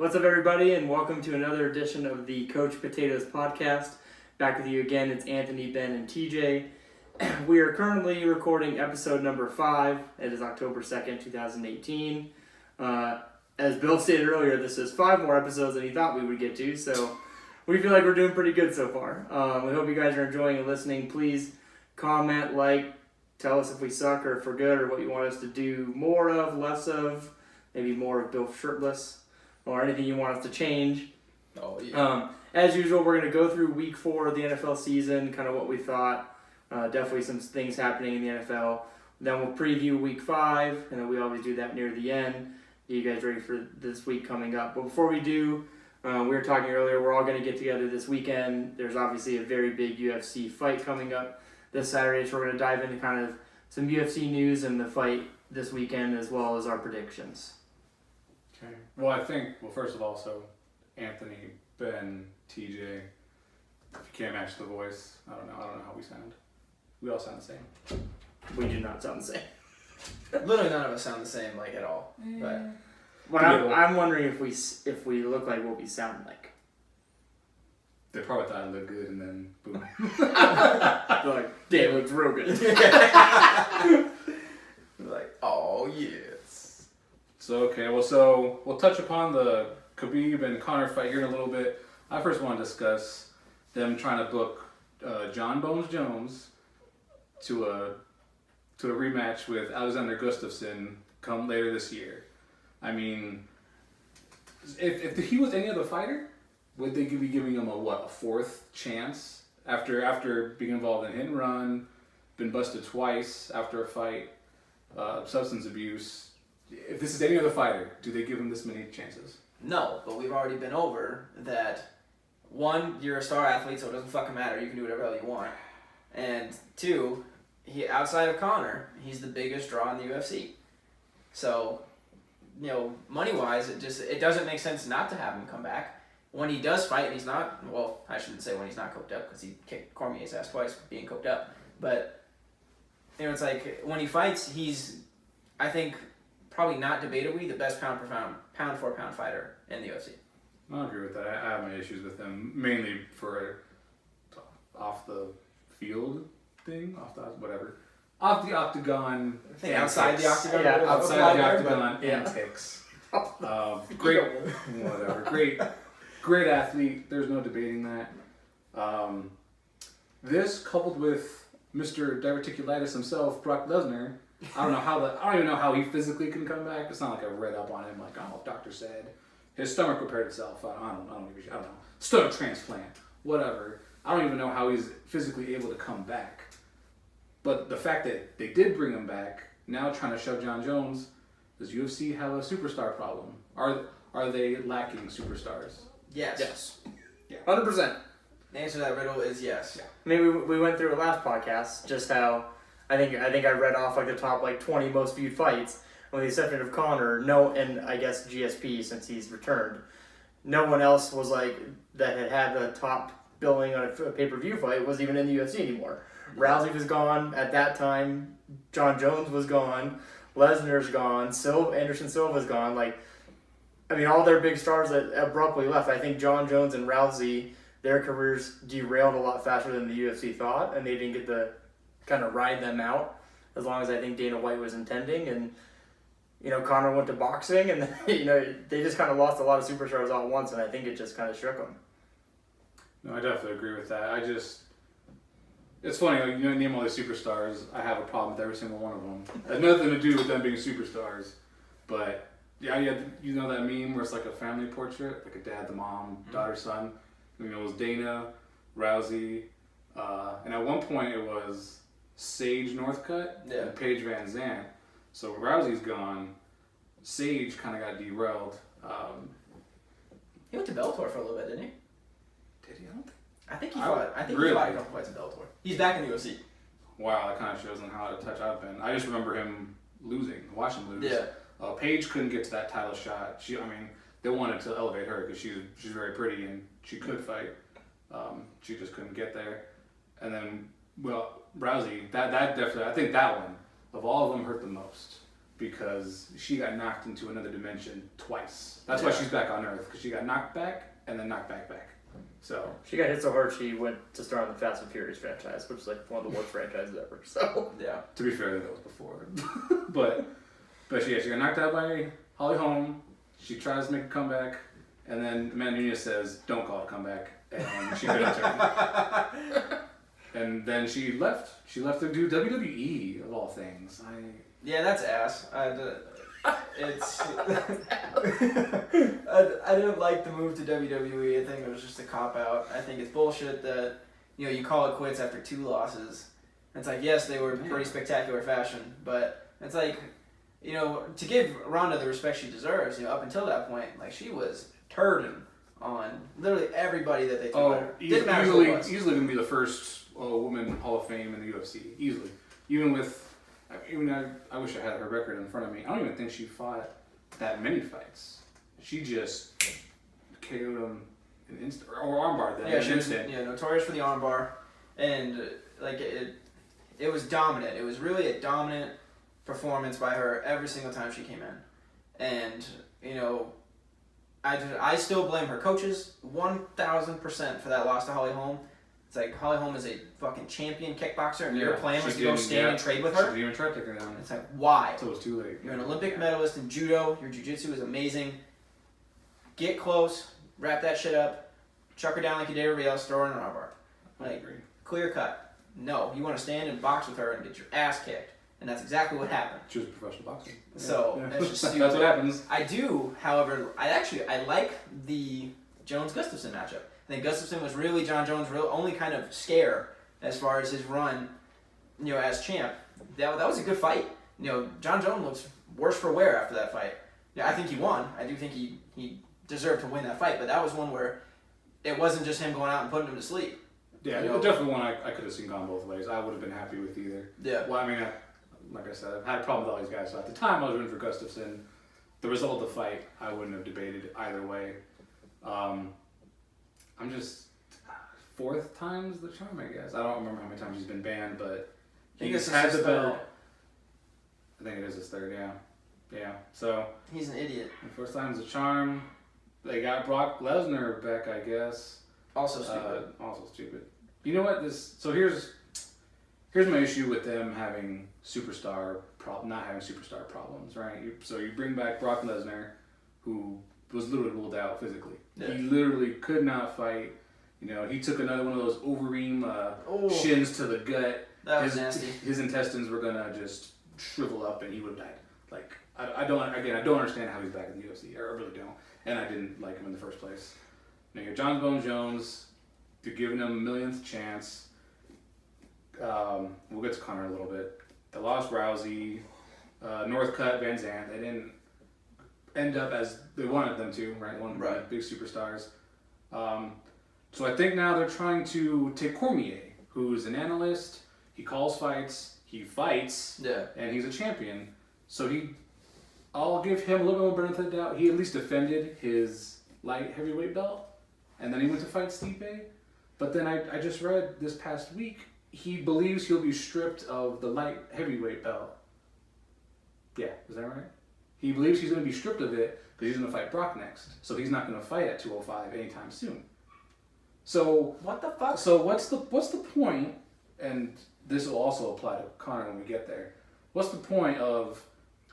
What's up, everybody, and welcome to another edition of the Coach Potatoes podcast. Back with you again, it's Anthony, Ben, and TJ. We are currently recording episode number 5. It is October 2nd, 2018. As Bill stated earlier, this is 5 more episodes than he thought we would get to, so we feel like we're doing pretty good so far. We hope you guys are enjoying and listening. Please comment, tell us if we suck or if we're good or what you want us to do more of, less of, maybe more of Bill shirtless, or anything you want us to change. Oh, yeah. As usual, we're going to go through week 4 of the NFL season, kind of what we thought. Definitely some things happening in the NFL. Then we'll preview week 5, and then we always do that near the end. Are you guys ready for this week coming up? But before we do, we were talking earlier, we're all going to get together this weekend. There's obviously a very big UFC fight coming up this Saturday, so we're going to dive into kind of some UFC news and the fight this weekend, as well as our predictions. Okay. Well, first of all, so Anthony, Ben, TJ, if you can't match the voice, I don't know how we sound. We all sound the same. We do not sound the same. Literally none of us sound the same, at all. But I'm wondering if we look like what we sound like. They probably thought it looked good, and then boom. They're like, damn, it looks real good. oh yes. So we'll touch upon the Khabib and Conor fight here in a little bit. I first want to discuss them trying to book John Bones Jones to a rematch with Alexander Gustafsson come later this year. I mean, if he was any other fighter, would they be giving him a 4th chance after being involved in hit and run, been busted twice after a fight, substance abuse? If this is any other fighter, do they give him this many chances? No, but we've already been over that. 1, you're a star athlete, so it doesn't fucking matter. You can do whatever you want. And 2, he outside of Conor, he's the biggest draw in the UFC. So, money wise, it doesn't make sense not to have him come back. When he does fight, and he's not, well, I shouldn't say when he's not coked up, because he kicked Cormier's ass twice being coked up. But, it's like, when he fights, he's, I think, probably not debatably the best pound for pound fighter in the UFC. I agree with that. I have my issues with him, mainly for off the field thing, off the octagon. I think outside the octagon. Yeah, Outside the octagon Yeah. antics. Great athlete. There's no debating that. This coupled with Mr. Diverticulitis himself, Brock Lesnar. I don't even know how he physically can come back. It's not like I've read up on him. Doctor said his stomach repaired itself. I don't know. Stomach transplant. Whatever. I don't even know how he's physically able to come back. But the fact that they did bring him back, now trying to shove John Jones, does UFC have a superstar problem? Are they lacking superstars? Yes. Yeah. 100%. The answer to that riddle is yes. I mean, we went through it last podcast, just how I think I read off the top 20 most viewed fights, with the exception of Conor, and I guess GSP since he's returned. No one else was that had the top billing on a pay-per-view fight was even in the UFC anymore. Rousey was gone at that time. John Jones was gone. Lesnar's gone. Anderson Silva's gone. All their big stars that abruptly left. I think John Jones and Rousey, their careers derailed a lot faster than the UFC thought, and they didn't get to kind of ride them out as long as I think Dana White was intending. And Conor went to boxing, and they just kind of lost a lot of superstars all at once, and I think it just kind of shook them. No, I definitely agree with that. It's funny, name all these superstars. I have a problem with every single one of them. It has nothing to do with them being superstars, but yeah, that meme where it's like a family portrait, like a dad, the mom, daughter, son. It was Dana, Rousey, and at one point it was Sage Northcutt and Paige Van Zandt. So Rousey's gone. Sage kind of got derailed. He went to Bellator for a little bit, didn't he? Did he? I think he fought. He fought a couple fights in Bellator. He's back in the UFC. Wow, that kind of shows on how out of touch I've been. I just remember him watching him lose. Yeah. Paige couldn't get to that title shot. They wanted to elevate her because she's very pretty and she could fight. She just couldn't get there. And then, Rousey, that definitely, I think that one of all of them hurt the most because she got knocked into another dimension twice. That's why Yeah. she's back on Earth, because she got knocked back and then knocked back. So She got hit so hard she went to star in the Fast and Furious franchise, which is like one of the worst franchises ever. So Yeah. to be fair, that was before. but yeah, she got knocked out by Holly Holm. She tries to make a comeback, and then Amanda Nunes says, "Don't call it a comeback," and she couldn't turn. And then she left. She left to do WWE of all things. Yeah, that's ass. It's. I didn't like the move to WWE. I think it was just a cop out. I think it's bullshit that you call it quits after 2 losses. It's like, yes, they were pretty spectacular fashion, but it's like, to give Ronda the respect she deserves. Up until that point, like she was turding on literally everybody that they threw at her. Didn't matter who it was. Easily gonna be the first woman Hall of Fame in the UFC. Easily, even I wish I had her record in front of me. I don't even think she fought that many fights. She just KO'd him in instant or armbar them. Yeah, she was notorious for the armbar, and it was dominant. It was really a dominant performance by her every single time she came in, and I still blame her coaches 1,000% for that loss to Holly Holm. It's like Holly Holm is a fucking champion kickboxer, and your plan was to go stand and trade with her. She didn't even try to take her down. It's like, why? Until it was too late. You're an Olympic medalist in judo. Your jiu-jitsu is amazing. Get close, wrap that shit up, chuck her down like you did everybody else, throw her in an armbar. I agree. Clear cut. No, you want to stand and box with her and get your ass kicked. And that's exactly what happened. She was a professional boxer. So, that's just stupid. That's what happens. I do, however, I like the Jones-Gustafsson matchup. I think Gustafsson was really John Jones' only kind of scare as far as his run, as champ. That was a good fight. John Jones looks worse for wear after that fight. Yeah, I think he won. I do think he deserved to win that fight, but that was one where it wasn't just him going out and putting him to sleep. Yeah, definitely one I could have seen gone both ways. I would have been happy with either. Yeah. Well, I mean, like I said, I've had a problem with all these guys. So at the time, I was rooting for Gustafsson. The result of the fight, I wouldn't have debated either way. I'm just 4th time's the charm, I guess. I don't remember how many times he's been banned, but he's had the belt. I think it is his 3rd, yeah. Yeah, so. He's an idiot. 4th time's the charm. They got Brock Lesnar back, I guess. Also stupid. Also stupid. You know what? So here's my issue with them having not having superstar problems, right? So you bring back Brock Lesnar, who was literally ruled out physically. Yeah. He literally could not fight. He took another one of those Overeem shins to the gut. That was nasty. His intestines were gonna just shrivel up, and he would have died. Like I don't understand how he's back in the UFC. I really don't, and I didn't like him in the first place. Now you're John Bones Jones. You're giving him a millionth chance. We'll get to Conor in a little bit. They lost Rousey, Northcutt, Van Zandt. They didn't end up as they wanted them to, right? One of the big superstars. So I think now they're trying to take Cormier, who's an analyst. He calls fights. He fights. Yeah. And he's a champion. So I'll give him a little bit more benefit of the doubt. He at least defended his light heavyweight belt, and then he went to fight Stipe. But then I just read this past week, he believes he'll be stripped of the light heavyweight belt. Yeah, is that right? He believes he's going to be stripped of it because he's going to fight Brock next. So he's not going to fight at 205 anytime soon. So what the fuck? So what's the point? And this will also apply to Conor when we get there. What's the point of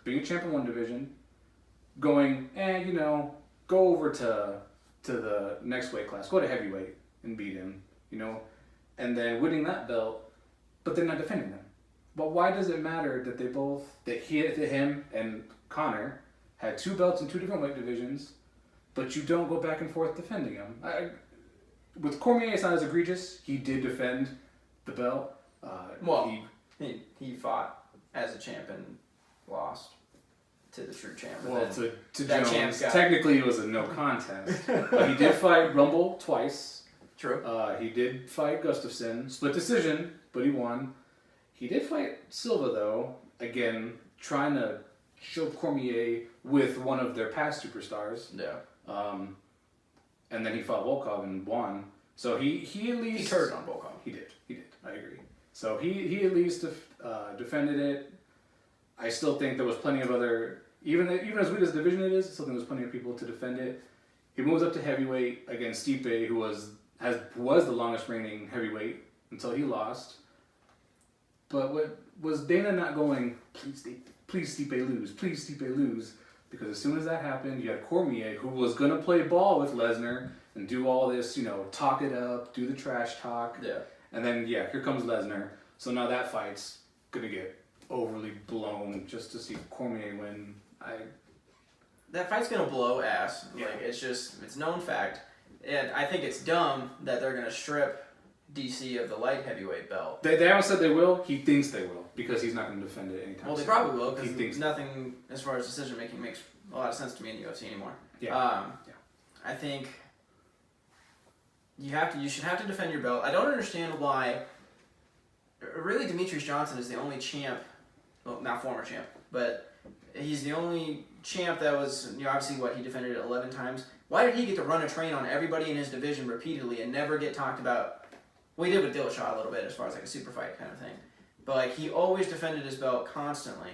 being a champ in one division, going go over to the next weight class, go to heavyweight and beat him, and then winning that belt, but they're not defending them. But why does it matter that him and Conor had 2 belts in 2 different weight divisions, but you don't go back and forth defending them? With Cormier, it's not as egregious. He did defend the belt. He fought as a champ and lost to the true champ. Well, to Jones, technically it was a no contest. But he did fight Rumble twice. True. He did fight Gustafsson, split decision, but he won. He did fight Silva though, again trying to show Cormier with one of their past superstars. Yeah. And then he fought Volkov and won. So he at least... He turned on Volkov. He did. I agree. So he at least defended it. I still think there was plenty of other, even as weak as the division it is, I still think there was plenty of people to defend it. He moves up to heavyweight against Stipe, who was the longest reigning heavyweight until he lost. But what was Dana not going, please Stipe lose, please Stipe lose? Because as soon as that happened, you had Cormier, who was going to play ball with Lesnar and do all this, talk it up, do the trash talk. Yeah. And then, here comes Lesnar. So now that fight's going to get overly blown just to see Cormier win. That fight's gonna blow ass. Yeah. Like, it's known fact. And I think it's dumb that they're gonna strip DC of the light heavyweight belt. They haven't said they will. He thinks they will because he's not going to defend it anytime Well, they soon. probably will, He thinks- because nothing as far as decision making makes a lot of sense to me in the UFC anymore. Yeah. I think you should have to defend your belt. I don't understand why. Really, Demetrius Johnson is the only champ. Well, not former champ, but he's the only champ that was, obviously he defended it 11 times. Why did he get to run a train on everybody in his division repeatedly and never get talked about? Well, he did with Dillashaw a little bit as far as like a super fight kind of thing. But he always defended his belt constantly.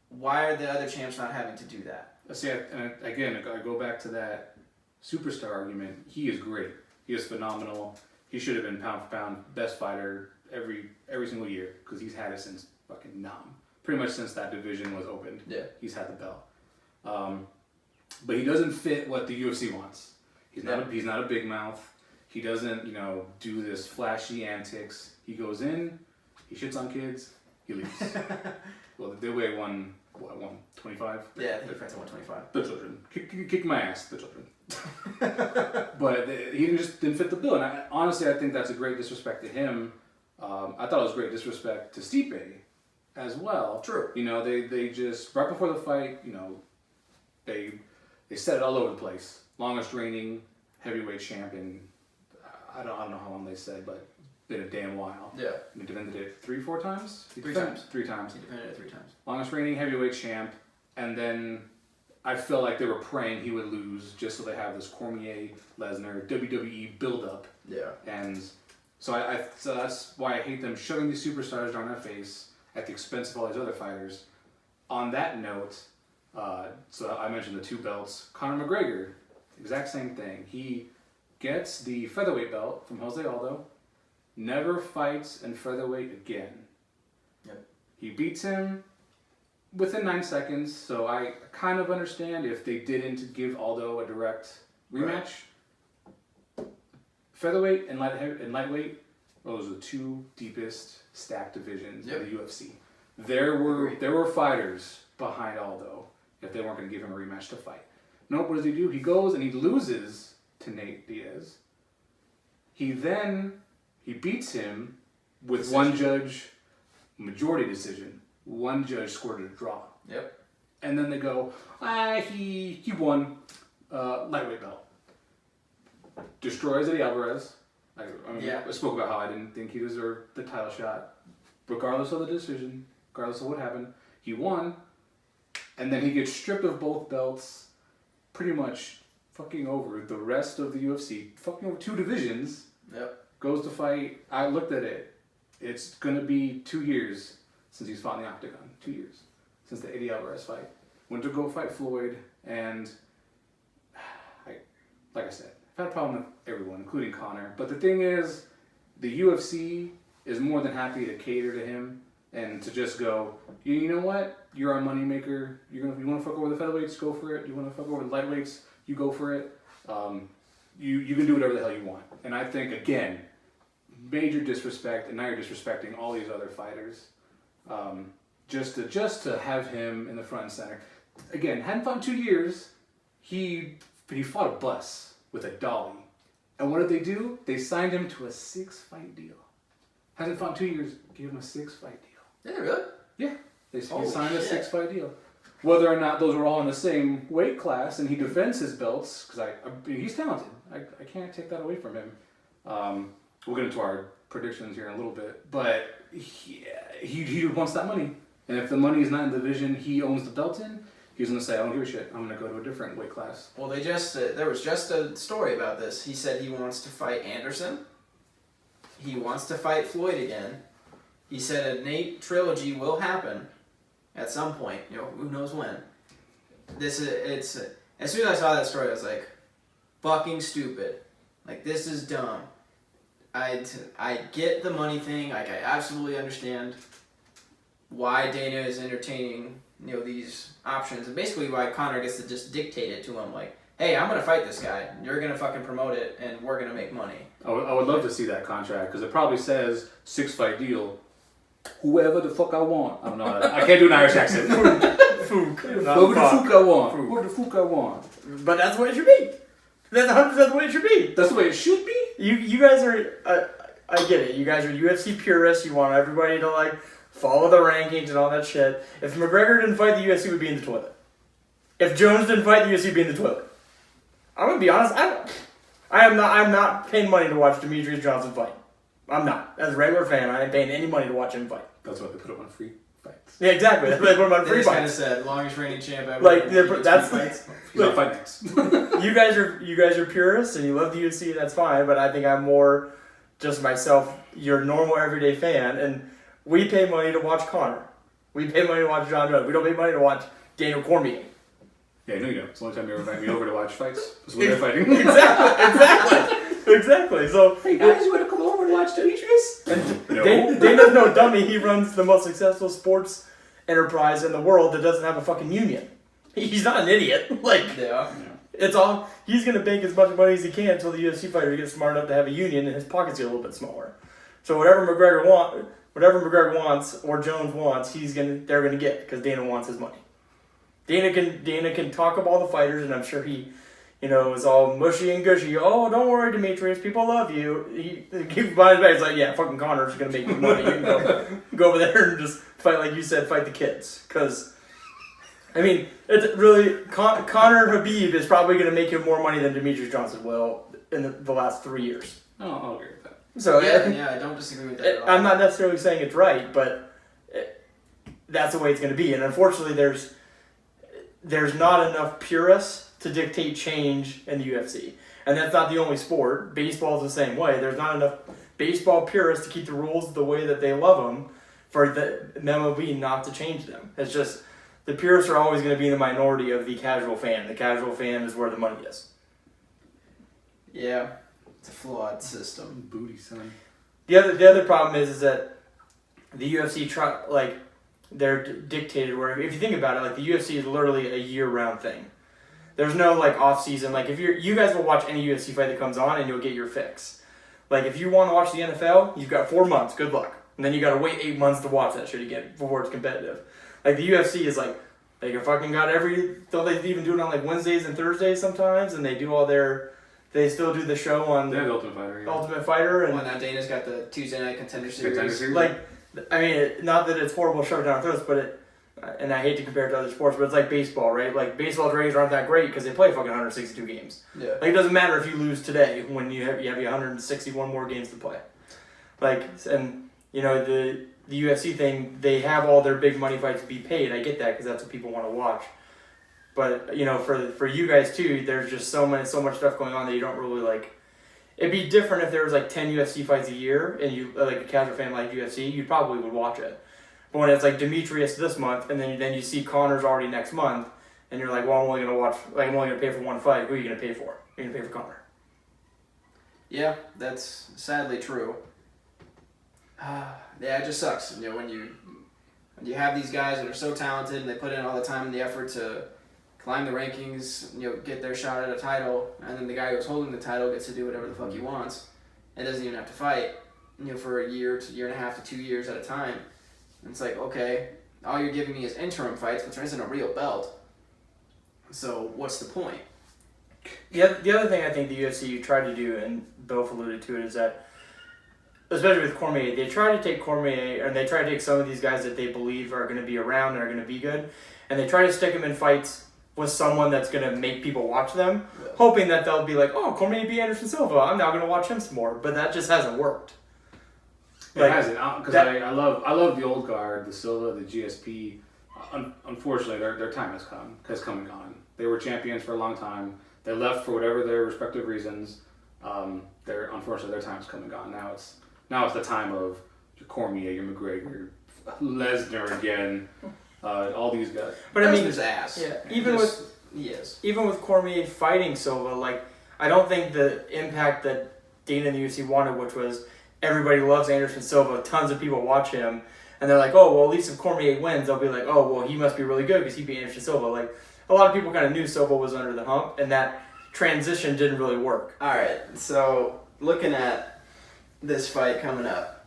Why are the other champs not having to do that? See, and again, I go back to that superstar argument. He is great. He is phenomenal. He should have been pound for pound best fighter every single year because he's had it since fucking Nam. Pretty much since that division was opened. Yeah. He's had the belt. But he doesn't fit what the UFC wants. He's not a big mouth. He doesn't, do this flashy antics. He goes in, he shits on kids, he leaves. Well, they weigh 125? Yeah, I think he fights at 125. The children. Kick my ass, the children. But he just didn't fit the bill. And honestly, I think that's a great disrespect to him. I thought it was great disrespect to Stipe as well. True. They just, right before the fight, they set it all over the place. Longest reigning heavyweight champion. I don't know how long they said, but been a damn while. Yeah. He defended it 3-4 times? Three times. 3 times. He defended it 3 times. Longest reigning heavyweight champ, and then I felt like they were praying he would lose just so they have this Cormier, Lesnar, WWE build-up. Yeah. And so so that's why I hate them shoving these superstars down our face at the expense of all these other fighters. On that note, so I mentioned the 2 belts. Conor McGregor, exact same thing. He gets the featherweight belt from Jose Aldo, never fights in featherweight again. Yep. He beats him within 9 seconds, so I kind of understand if they didn't give Aldo a direct rematch. Right. Featherweight and lightweight, those are the 2 deepest stacked divisions of the UFC. There were fighters behind Aldo if they weren't going to give him a rematch to fight. Nope, what does he do? He goes and he loses to Nate Diaz. He beats him with decision. 1 judge, majority decision. 1 judge scored a draw. Yep. And then they go, he won lightweight belt. Destroys Eddie Alvarez. I spoke about how I didn't think he deserved the title shot. Regardless of the decision, regardless of what happened, he won. And then he gets stripped of both belts, pretty much fucking over the rest of the UFC, fucking over 2 divisions. Yep. Goes to fight. I looked at it. It's going to be 2 years since he's fought in the octagon. 2 years since the Eddie Alvarez fight. Went to go fight Floyd, and like I said, I've had a problem with everyone, including Conor. But the thing is, the UFC is more than happy to cater to him and to just go, you know what? You're our moneymaker. You want to fuck over the featherweights? Go for it. You want to fuck over the lightweights? You go for it. You can do whatever the hell you want. And I think, again, major disrespect, and now you're disrespecting all these other fighters. Just to have him in the front and center. Again, hadn't fought in 2 years. He fought a bus with a dolly. And what did they do? They signed him to a 6-fight deal. Hasn't fought in 2 years. Gave him a 6-fight deal. Yeah, really? Yeah. He Oh, signed a shit. 6-fight deal. Whether or not those were all in the same weight class and he defends his belts, because he's talented. I can't take that away from him. We'll get into our predictions here in a little bit. But he wants that money. And if the money is not in the division he owns the belt in, he's going to say, I don't give a shit. I'm going to go to a different weight class. Well, there was just a story about this. He said he wants to fight Anderson. He wants to fight Floyd again. He said a Nate trilogy will happen. at some point, who knows when. It's as soon as I saw that story, I was like, fucking stupid. Like, this is dumb. I get the money thing. Like, I absolutely understand why Dana is entertaining, these options, and basically why Conor gets to just dictate it to him. Like, hey, I'm gonna fight this guy. You're gonna fucking promote it, and we're gonna make money. I would love to see that contract because it probably says 6-fight deal. Whoever the fuck I want. I don't know. I can't do an Irish accent. Fook. Whoever the fuck I want. Fook. Whoever the fuck I want. But that's what it should be. That's 100% the way it should be. That's the way it should be. You guys are, I get it. You guys are UFC purists. You want everybody to like follow the rankings and all that shit. If McGregor didn't fight, the UFC would be in the toilet. If Jones didn't fight, the UFC would be in the toilet. I'm gonna be honest. I'm not paying money to watch Demetrius Johnson fight. I'm not. As a regular fan, I ain't paying any money to watch him fight. That's why they put him on free fights. Yeah, exactly. That's why they put him on They free just kind of fights. said longest reigning champ ever. Like, and he gets that's- free fights. He's on fight next. You guys are purists and you love the UFC. That's fine. But I think I'm more just myself, your normal everyday fan, and we pay money to watch Conor. We pay money to watch John Jones. We don't pay money to watch Daniel Cormier. Yeah, no, you don't. It's the only time you ever invite me over to watch fights. Is when they're fighting. Exactly. So, Hey guys, you want to come over and watch Demetrius? No. Dana's no dummy. He runs the most successful sports enterprise in the world that doesn't have a fucking union. He's not an idiot. Like, Yeah. it's all he's gonna bank as much money as he can until the UFC fighter gets smart enough to have a union and his pockets get a little bit smaller. So whatever McGregor wants or Jones wants, they're gonna get because Dana wants his money. Dana can talk up all the fighters, and I'm sure he, is all mushy and gushy. Oh, don't worry, Demetrius, people love you. He keeps behind his back. It's like, yeah, fucking Conor's gonna make you money. You can go over there and just fight, like you said, fight the kids. Because, I mean, it's really Conor Habib is probably gonna make him more money than Demetrius Johnson will in the last 3 years. Oh, I'll agree with that. So Yeah, I don't disagree with that at all. I'm not necessarily saying it's right, but that's the way it's going to be. And unfortunately, there's not enough purists to dictate change in the UFC. And that's not the only sport. Baseball is the same way. There's not enough baseball purists to keep the rules the way that they love them for the MLB not to change them. It's just the purists are always going to be in the minority of the casual fan. The casual fan is where the money is. Yeah, it's a flawed system. Booty, son. The other problem is that the UFC they're dictated where if you think about it, like the UFC is literally a year-round thing. There's no like off-season. Like if you guys will watch any UFC fight that comes on and you'll get your fix. Like if you want to watch the NFL, you've got 4 months. Good luck. And then you got to wait 8 months to watch that shit again before it's competitive. Like the UFC is like they fucking got don't they even do it on like Wednesdays and Thursdays sometimes, and they do all their. They still do the show on They have the Ultimate Fighter. Yeah. Ultimate Fighter and Well, now Dana's got the Tuesday Night Contender Series. Contender Series. like, I mean, not that it's horrible shoved down our throats, but and I hate to compare it to other sports, but it's like baseball, right? Like baseball's ratings aren't that great because they play fucking 162 games. Yeah. Like it doesn't matter if you lose today when you have 161 more games to play. Like, and the UFC thing, they have all their big money fights be paid. I get that because that's what people want to watch. But for you guys too, there's just so much stuff going on that you don't really like. It'd be different if there was like 10 UFC fights a year and you like a casual fan like UFC, you probably would watch it. But when it's like Demetrius this month and then you see Conor's already next month, and you're like, well, I'm only gonna pay for one fight. Who are you gonna pay for? You're gonna pay for Conor. Yeah, that's sadly true. Yeah, it just sucks. When you have these guys that are so talented and they put in all the time and the effort to climb the rankings, get their shot at a title, and then the guy who's holding the title gets to do whatever the fuck he wants and doesn't even have to fight, for a year to year and a half to 2 years at a time. And it's like, okay, all you're giving me is interim fights, but there isn't a real belt. So what's the point? The other thing I think the UFC tried to do, and Both alluded to it, is that, especially with Cormier, they try to take Cormier, and they try to take some of these guys that they believe are going to be around and are going to be good, and they try to stick them in fights with someone that's going to make people watch them, hoping that they'll be like, oh, Cormier beat Anderson Silva, I'm now going to watch him some more. But that just hasn't worked. It hasn't, because I love the old guard, the Silva, the GSP. Unfortunately, their time has come and gone. They were champions for a long time. They left for whatever their respective reasons. Unfortunately, their time's come and gone. Now it's the time of your Cormier, your McGregor, Lesnar again. all these guys. But I mean, Lesnar's ass. yeah, He is. even with Cormier fighting Silva, like I don't think the impact that Dana and the UFC wanted, which was everybody loves Anderson Silva, tons of people watch him, and they're like, oh well, at least if Cormier wins, they'll be like, oh well, he must be really good because he beat Anderson Silva. Like a lot of people kind of knew Silva was under the hump, and that transition didn't really work. All right, so looking at this fight coming up.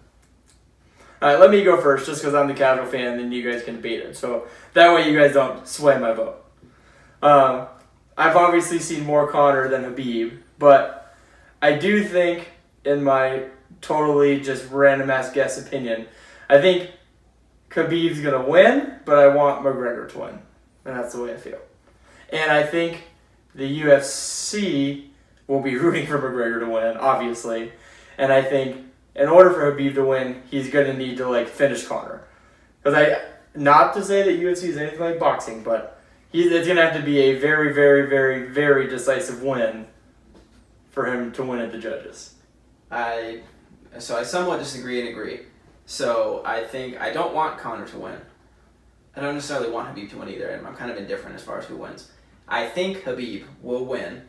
All right, let me go first, just because I'm the casual fan, and then you guys can debate it. So that way you guys don't sway my vote. I've obviously seen more Conor than Khabib, but I do think, in my totally just random ass guess opinion, I think Khabib's gonna win, but I want McGregor to win, and that's the way I feel. And I think the UFC will be rooting for McGregor to win, obviously, and I think in order for Khabib to win, he's gonna need to like finish Conor. Because not to say that UFC is anything like boxing, but it's gonna have to be a very, very, very, very decisive win for him to win at the judges. I somewhat disagree and agree. So I think I don't want Conor to win. I don't necessarily want Khabib to win either, and I'm kind of indifferent as far as who wins. I think Khabib will win.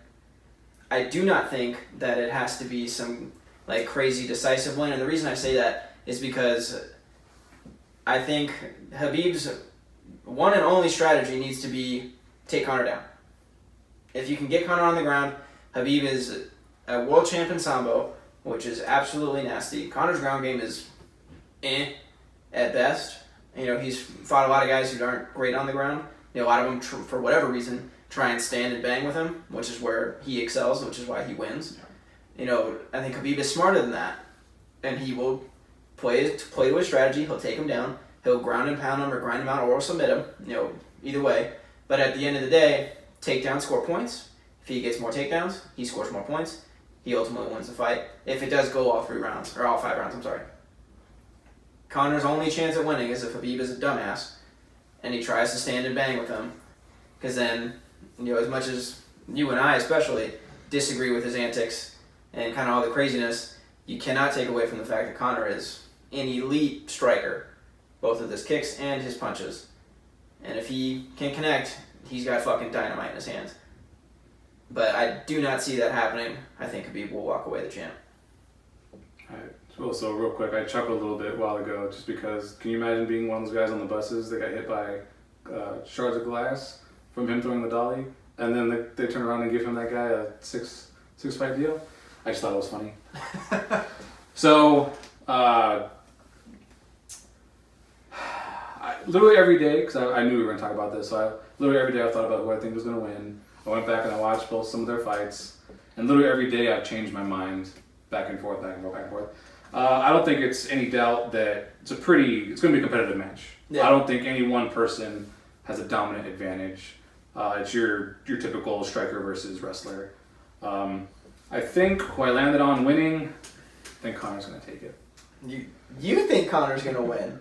I do not think that it has to be some like crazy decisive win, and the reason I say that is because I think Khabib's one and only strategy needs to be take Conor down. If you can get Conor on the ground, Khabib is a world champ in Sambo, which is absolutely nasty. Conor's ground game is at best. You know, he's fought a lot of guys who aren't great on the ground. You know, a lot of them, for whatever reason, try and stand and bang with him, which is where he excels, which is why he wins. You know, I think Khabib is smarter than that, and he will play to his strategy. He'll take him down. He'll ground and pound him or grind him out or submit him. You know, either way. But at the end of the day, takedowns score points. If he gets more takedowns, he scores more points. He ultimately wins the fight. If it does go all 5 rounds, I'm sorry. Conor's only chance at winning is if Khabib is a dumbass and he tries to stand and bang with him. Because then, you know, as much as you and I especially disagree with his antics and kind of all the craziness, you cannot take away from the fact that Conor is an elite striker, both with his kicks and his punches. And if he can connect, he's got fucking dynamite in his hands. But I do not see that happening. I think Khabib will walk away the champ. Alright. Well, so real quick, I chuckled a little bit a while ago just because, can you imagine being one of those guys on the buses that got hit by shards of glass from him throwing the dolly, and then they turn around and give him that guy a six fight deal? I just thought it was funny. So, literally every day, because I knew we were going to talk about this, so literally every day I thought about who I think was going to win. I went back and I watched some of their fights, and literally every day I've changed my mind back and forth. I don't think it's any doubt that it's going to be a competitive match. Yeah. I don't think any one person has a dominant advantage. It's your typical striker versus wrestler. I think who I landed on winning, I think Conor's going to take it. You think Conor's going to win?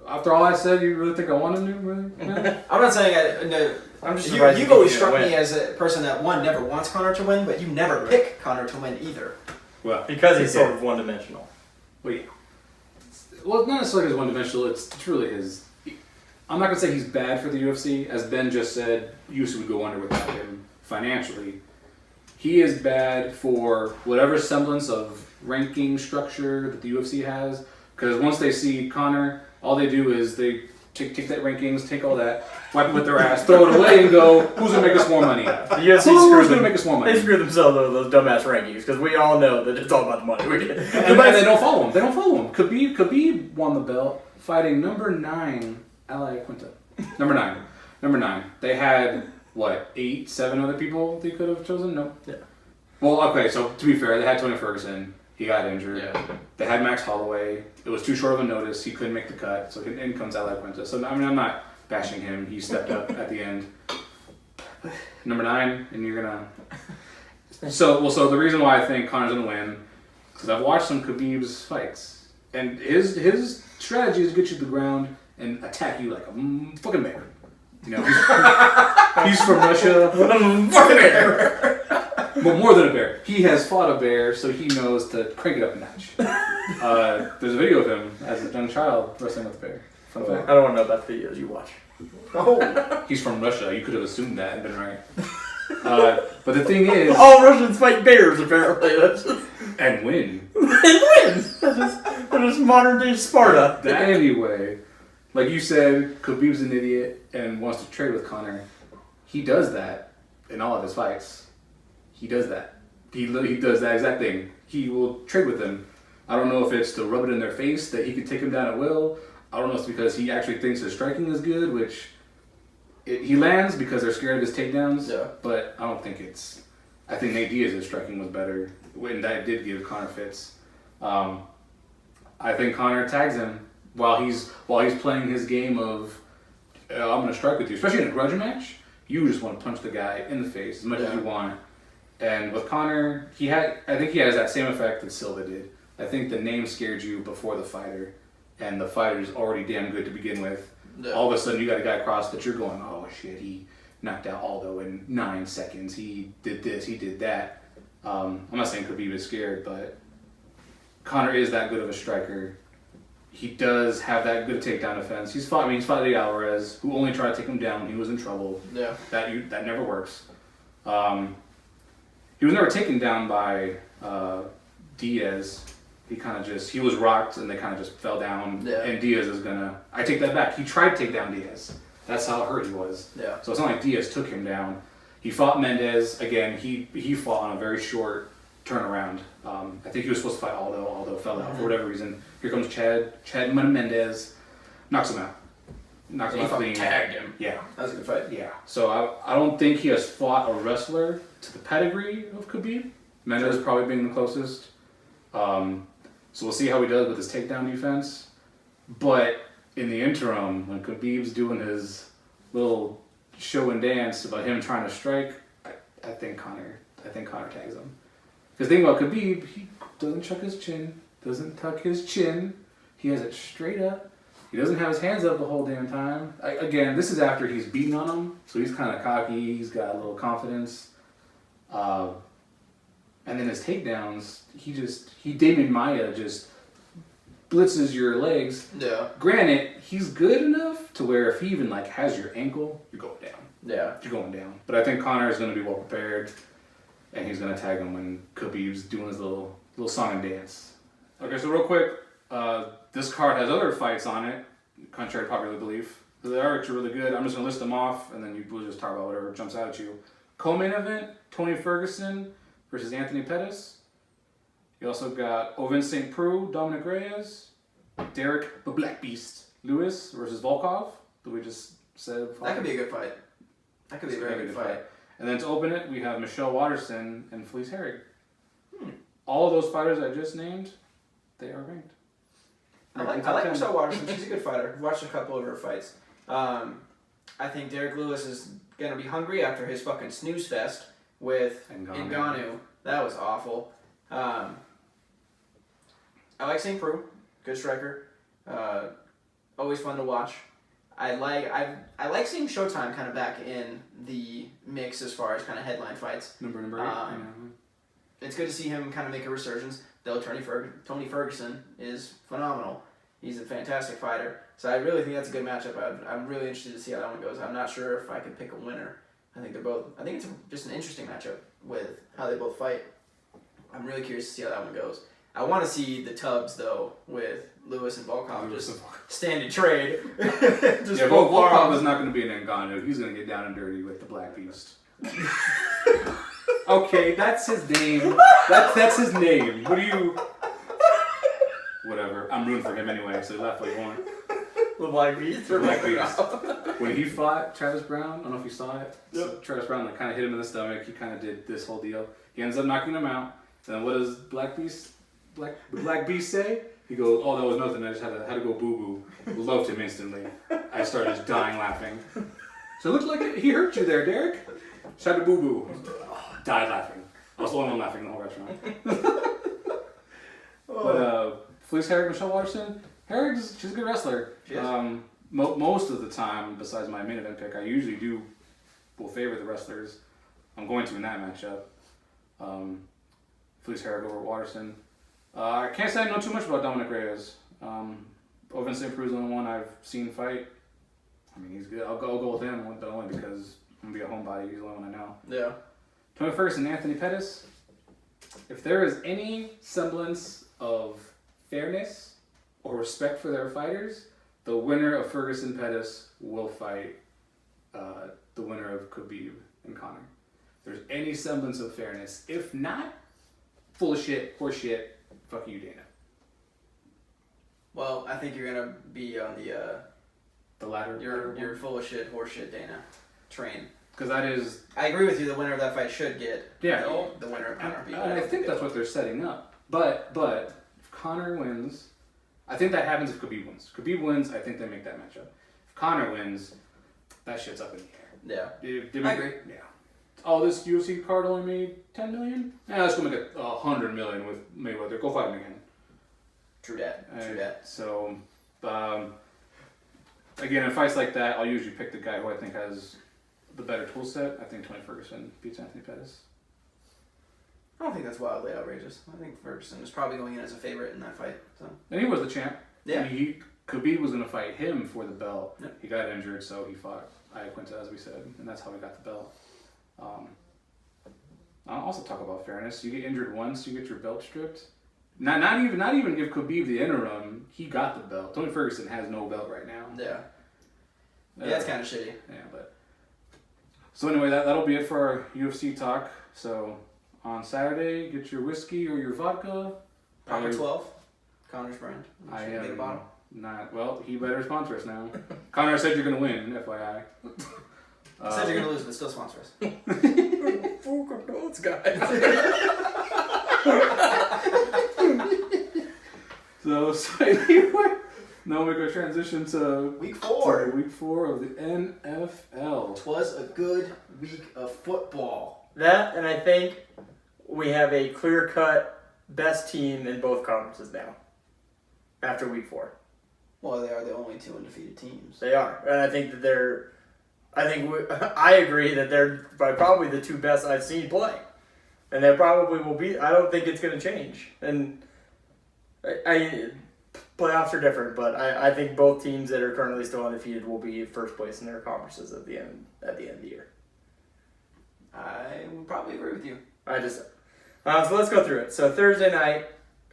After all I said, you really think I want him to? Really? Yeah. I'm not saying no. I'm just you've always struck me as a person that never wants Conor to win, but you never pick Conor to win either. Well, because he's sort of one-dimensional. Well, not necessarily his one-dimensional. It's really his. I'm not gonna say he's bad for the UFC, as Ben just said. UFC would go under without him financially. He is bad for whatever semblance of ranking structure that the UFC has. Because once they see Conor, all they do is they take that rankings, take all that, wipe it with their ass, throw it away, and go, who's gonna make us more money? The UFC who's gonna make us more money? They screw themselves over those dumbass rankings because we all know that it's all about the money. And they don't follow him. Khabib won the belt fighting number 9 Ally Quinta. Number 9. They had what 7 other people they could have chosen? No. Yeah. Well, okay. So to be fair, they had Tony Ferguson. He got injured. Yeah. They had Max Holloway. It was too short of a notice. He couldn't make the cut. So in comes Ally Quinta. So I mean, I'm not bashing him. He stepped up at the end. Number 9, and you're gonna. So the reason why I think Conor's gonna win, because I've watched some Khabib's fights, and his strategy is to get you to the ground and attack you like a fucking bear. You know, he's from Russia. Fucking bear. But more than a bear. He has fought a bear, so he knows to crank it up a notch. There's a video of him as a young child wrestling with a bear. Fun fact. I don't want to know about the videos you watch. Oh. He's from Russia. You could have assumed that and been right. But the thing is, All Russians fight bears, apparently. That's just, and win. and win. They're just modern day Sparta. Anyway, like you said, Khabib's an idiot and wants to trade with Conor. He does that in all of his fights. He does that. He does that exact thing. He will trade with them. I don't know if it's to rub it in their face that he can take him down at will. I don't know if it's because he actually thinks his striking is good, which he lands because they're scared of his takedowns. Yeah. But I don't think it's. I think Nate Diaz's striking was better, and that did give Conor fits. I think Conor tags him while he's playing his game of I'm going to strike with you, especially in a grudge match. You just want to punch the guy in the face as much as you want. And with Conor, I think he has that same effect that Silva did. I think the name scared you before the fighter, and the fighter's already damn good to begin with. Yeah. All of a sudden, you got a guy across that you're going, oh shit, he knocked out Aldo in 9 seconds. He did this, he did that. I'm not saying Khabib is scared, but Conor is that good of a striker. He does have that good takedown defense. He's fought Eddie Alvarez, who only tried to take him down when he was in trouble. Yeah. That never works. He was never taken down by Diaz. He was rocked and they kind of just fell down. Yeah. And Diaz is I take that back. He tried to take down Diaz. That's how hurt he was. Yeah. So it's not like Diaz took him down. He fought Mendez again. He fought on a very short turnaround. I think he was supposed to fight Aldo. Aldo fell out for whatever reason. Here comes Chad Mendez, knocks him out. Knocks him He out fucking clean. tagged him. Yeah. That was a good fight. Yeah. So I don't think he has fought a wrestler to the pedigree of Khabib. Mendez probably being the closest. So we'll see how he does with his takedown defense. But in the interim, when Khabib's doing his little show and dance about him trying to strike, I think Conor tags him. Because the thing about Khabib, he doesn't tuck his chin. He has it straight up. He doesn't have his hands up the whole damn time. Again, this is after he's beaten on him, so he's kind of cocky. He's got a little confidence. And then his takedowns, Damian Maia just blitzes your legs. Yeah. Granted, he's good enough to where if he even has your ankle, you're going down. Yeah. You're going down. But I think Conor is going to be well prepared, and he's going to tag him when Khabib's doing his little song and dance. Okay, so real quick, this card has other fights on it, contrary to popular belief. They are actually really good. I'm just going to list them off, and then we'll just talk about whatever jumps out at you. Co-main event, Tony Ferguson versus Anthony Pettis. You also got Ovince St. Preux, Dominic Reyes. Derek the Black Beast Lewis versus Volkov, that we just said. That could be a good fight. That could be a very good fight. And then to open it, we have Michelle Waterson and Felice Herrig. All of those fighters I just named, they are ranked. I like Michelle Waterson. She's a good fighter. I've watched a couple of her fights. I think Derek Lewis is going to be hungry after his fucking snooze fest with Ngannou. That was awful. I like St. Preux. Good striker. Always fun to watch. I like seeing Showtime kind of back in the mix as far as kind of headline fights. Number 8. It's good to see him kind of make a resurgence. Though Tony Ferguson is phenomenal. He's a fantastic fighter. So I really think that's a good matchup. I'm really interested to see how that one goes. I'm not sure if I could pick a winner. I think it's just an interesting matchup with how they both fight. I'm really curious to see how that one goes. I want to see the tubs though with Lewis and Volkov just stand and trade. Volkov is not going to be an Ngannou. He's going to get down and dirty with the Black Beast. Okay, that's his name. That's his name. What do you? Whatever. I'm rooting for him anyway, so laugh what you want. The Black Beast? The Black Beast. When he fought Travis Brown, I don't know if you saw it. Yep. So Travis Brown kind of hit him in the stomach. He kind of did this whole deal. He ends up knocking him out. And then what does Black Beast say? He goes, "Oh, that was nothing. I just had to go boo boo." Loved him instantly. I started just dying laughing. So it looked like he hurt you there, Derek. Just had to boo boo. Died laughing. I was the only one laughing in the whole restaurant. But Felice Herrig, Michelle Waterson. She's a good wrestler. She is. Most of the time, besides my main event pick, I usually will favor the wrestlers. I'm going to in that matchup. Felice Herrig over Waterson. I can't say I know too much about Dominic Reyes. Ovince St. Preux is the only one I've seen fight. I mean, he's good. I'll go with him, but only because I'm going to be a homebody. He's the only one I know. Yeah. Tony Ferguson and Anthony Pettis. If there is any semblance of fairness or respect for their fighters, the winner of Ferguson Pettis will fight the winner of Khabib and Conor. If there's any semblance of fairness. If not, full of shit, horse shit, fuck you, Dana. Well, I think you're gonna be on The latter. you're full of shit, horse shit, Dana. Train. Because that is. I agree with you. The winner of that fight should get. Yeah. The winner of Conor. And I think that's what they're setting up. But if Conor wins, I think that happens if Khabib wins. Khabib wins, I think they make that matchup. If Conor wins, that shit's up in the air. Yeah. I agree. Yeah. Oh, this UFC card only made $10 million? Yeah, let's go make it $100 million with Mayweather. Go fight him again. True that. True that. So, again, in fights like that, I'll usually pick the guy who I think has the better tool set. I think Tony Ferguson beats Anthony Pettis. I don't think that's wildly outrageous. I think Ferguson is probably going in as a favorite in that fight. So. And he was the champ. Yeah. Khabib was going to fight him for the belt. Yep. He got injured, so he fought Iaquinta, as we said, and that's how he got the belt. I'll also talk about fairness. You get injured once, you get your belt stripped. Not even give Khabib the interim. He got the belt. Tony Ferguson has no belt right now. Yeah. Yeah, it's kind of shitty. Yeah, but so anyway, that'll be it for our UFC talk. So on Saturday, get your whiskey or your vodka. Proper 12. Conor's brand. I Get a am bottle. not. Well, he better sponsor us now. Connor said you're gonna win, FYI. Said you're gonna lose, but still sponsor us. Fuck notes, guys. So anyway, now we're gonna transition to Week 4. Week 4 of the NFL. Twas a good week of football. That, and I think we have a clear-cut best team in both conferences now. After week 4. Well, they are the only 2 undefeated teams. They are. And I think that they're... I agree that they're probably the 2 best I've seen play. And they probably will be... I don't think it's going to change. And playoffs are different, but I think both teams that are currently still undefeated will be first place in their conferences at the end of the year. I would probably agree with you. So let's go through it. So Thursday night,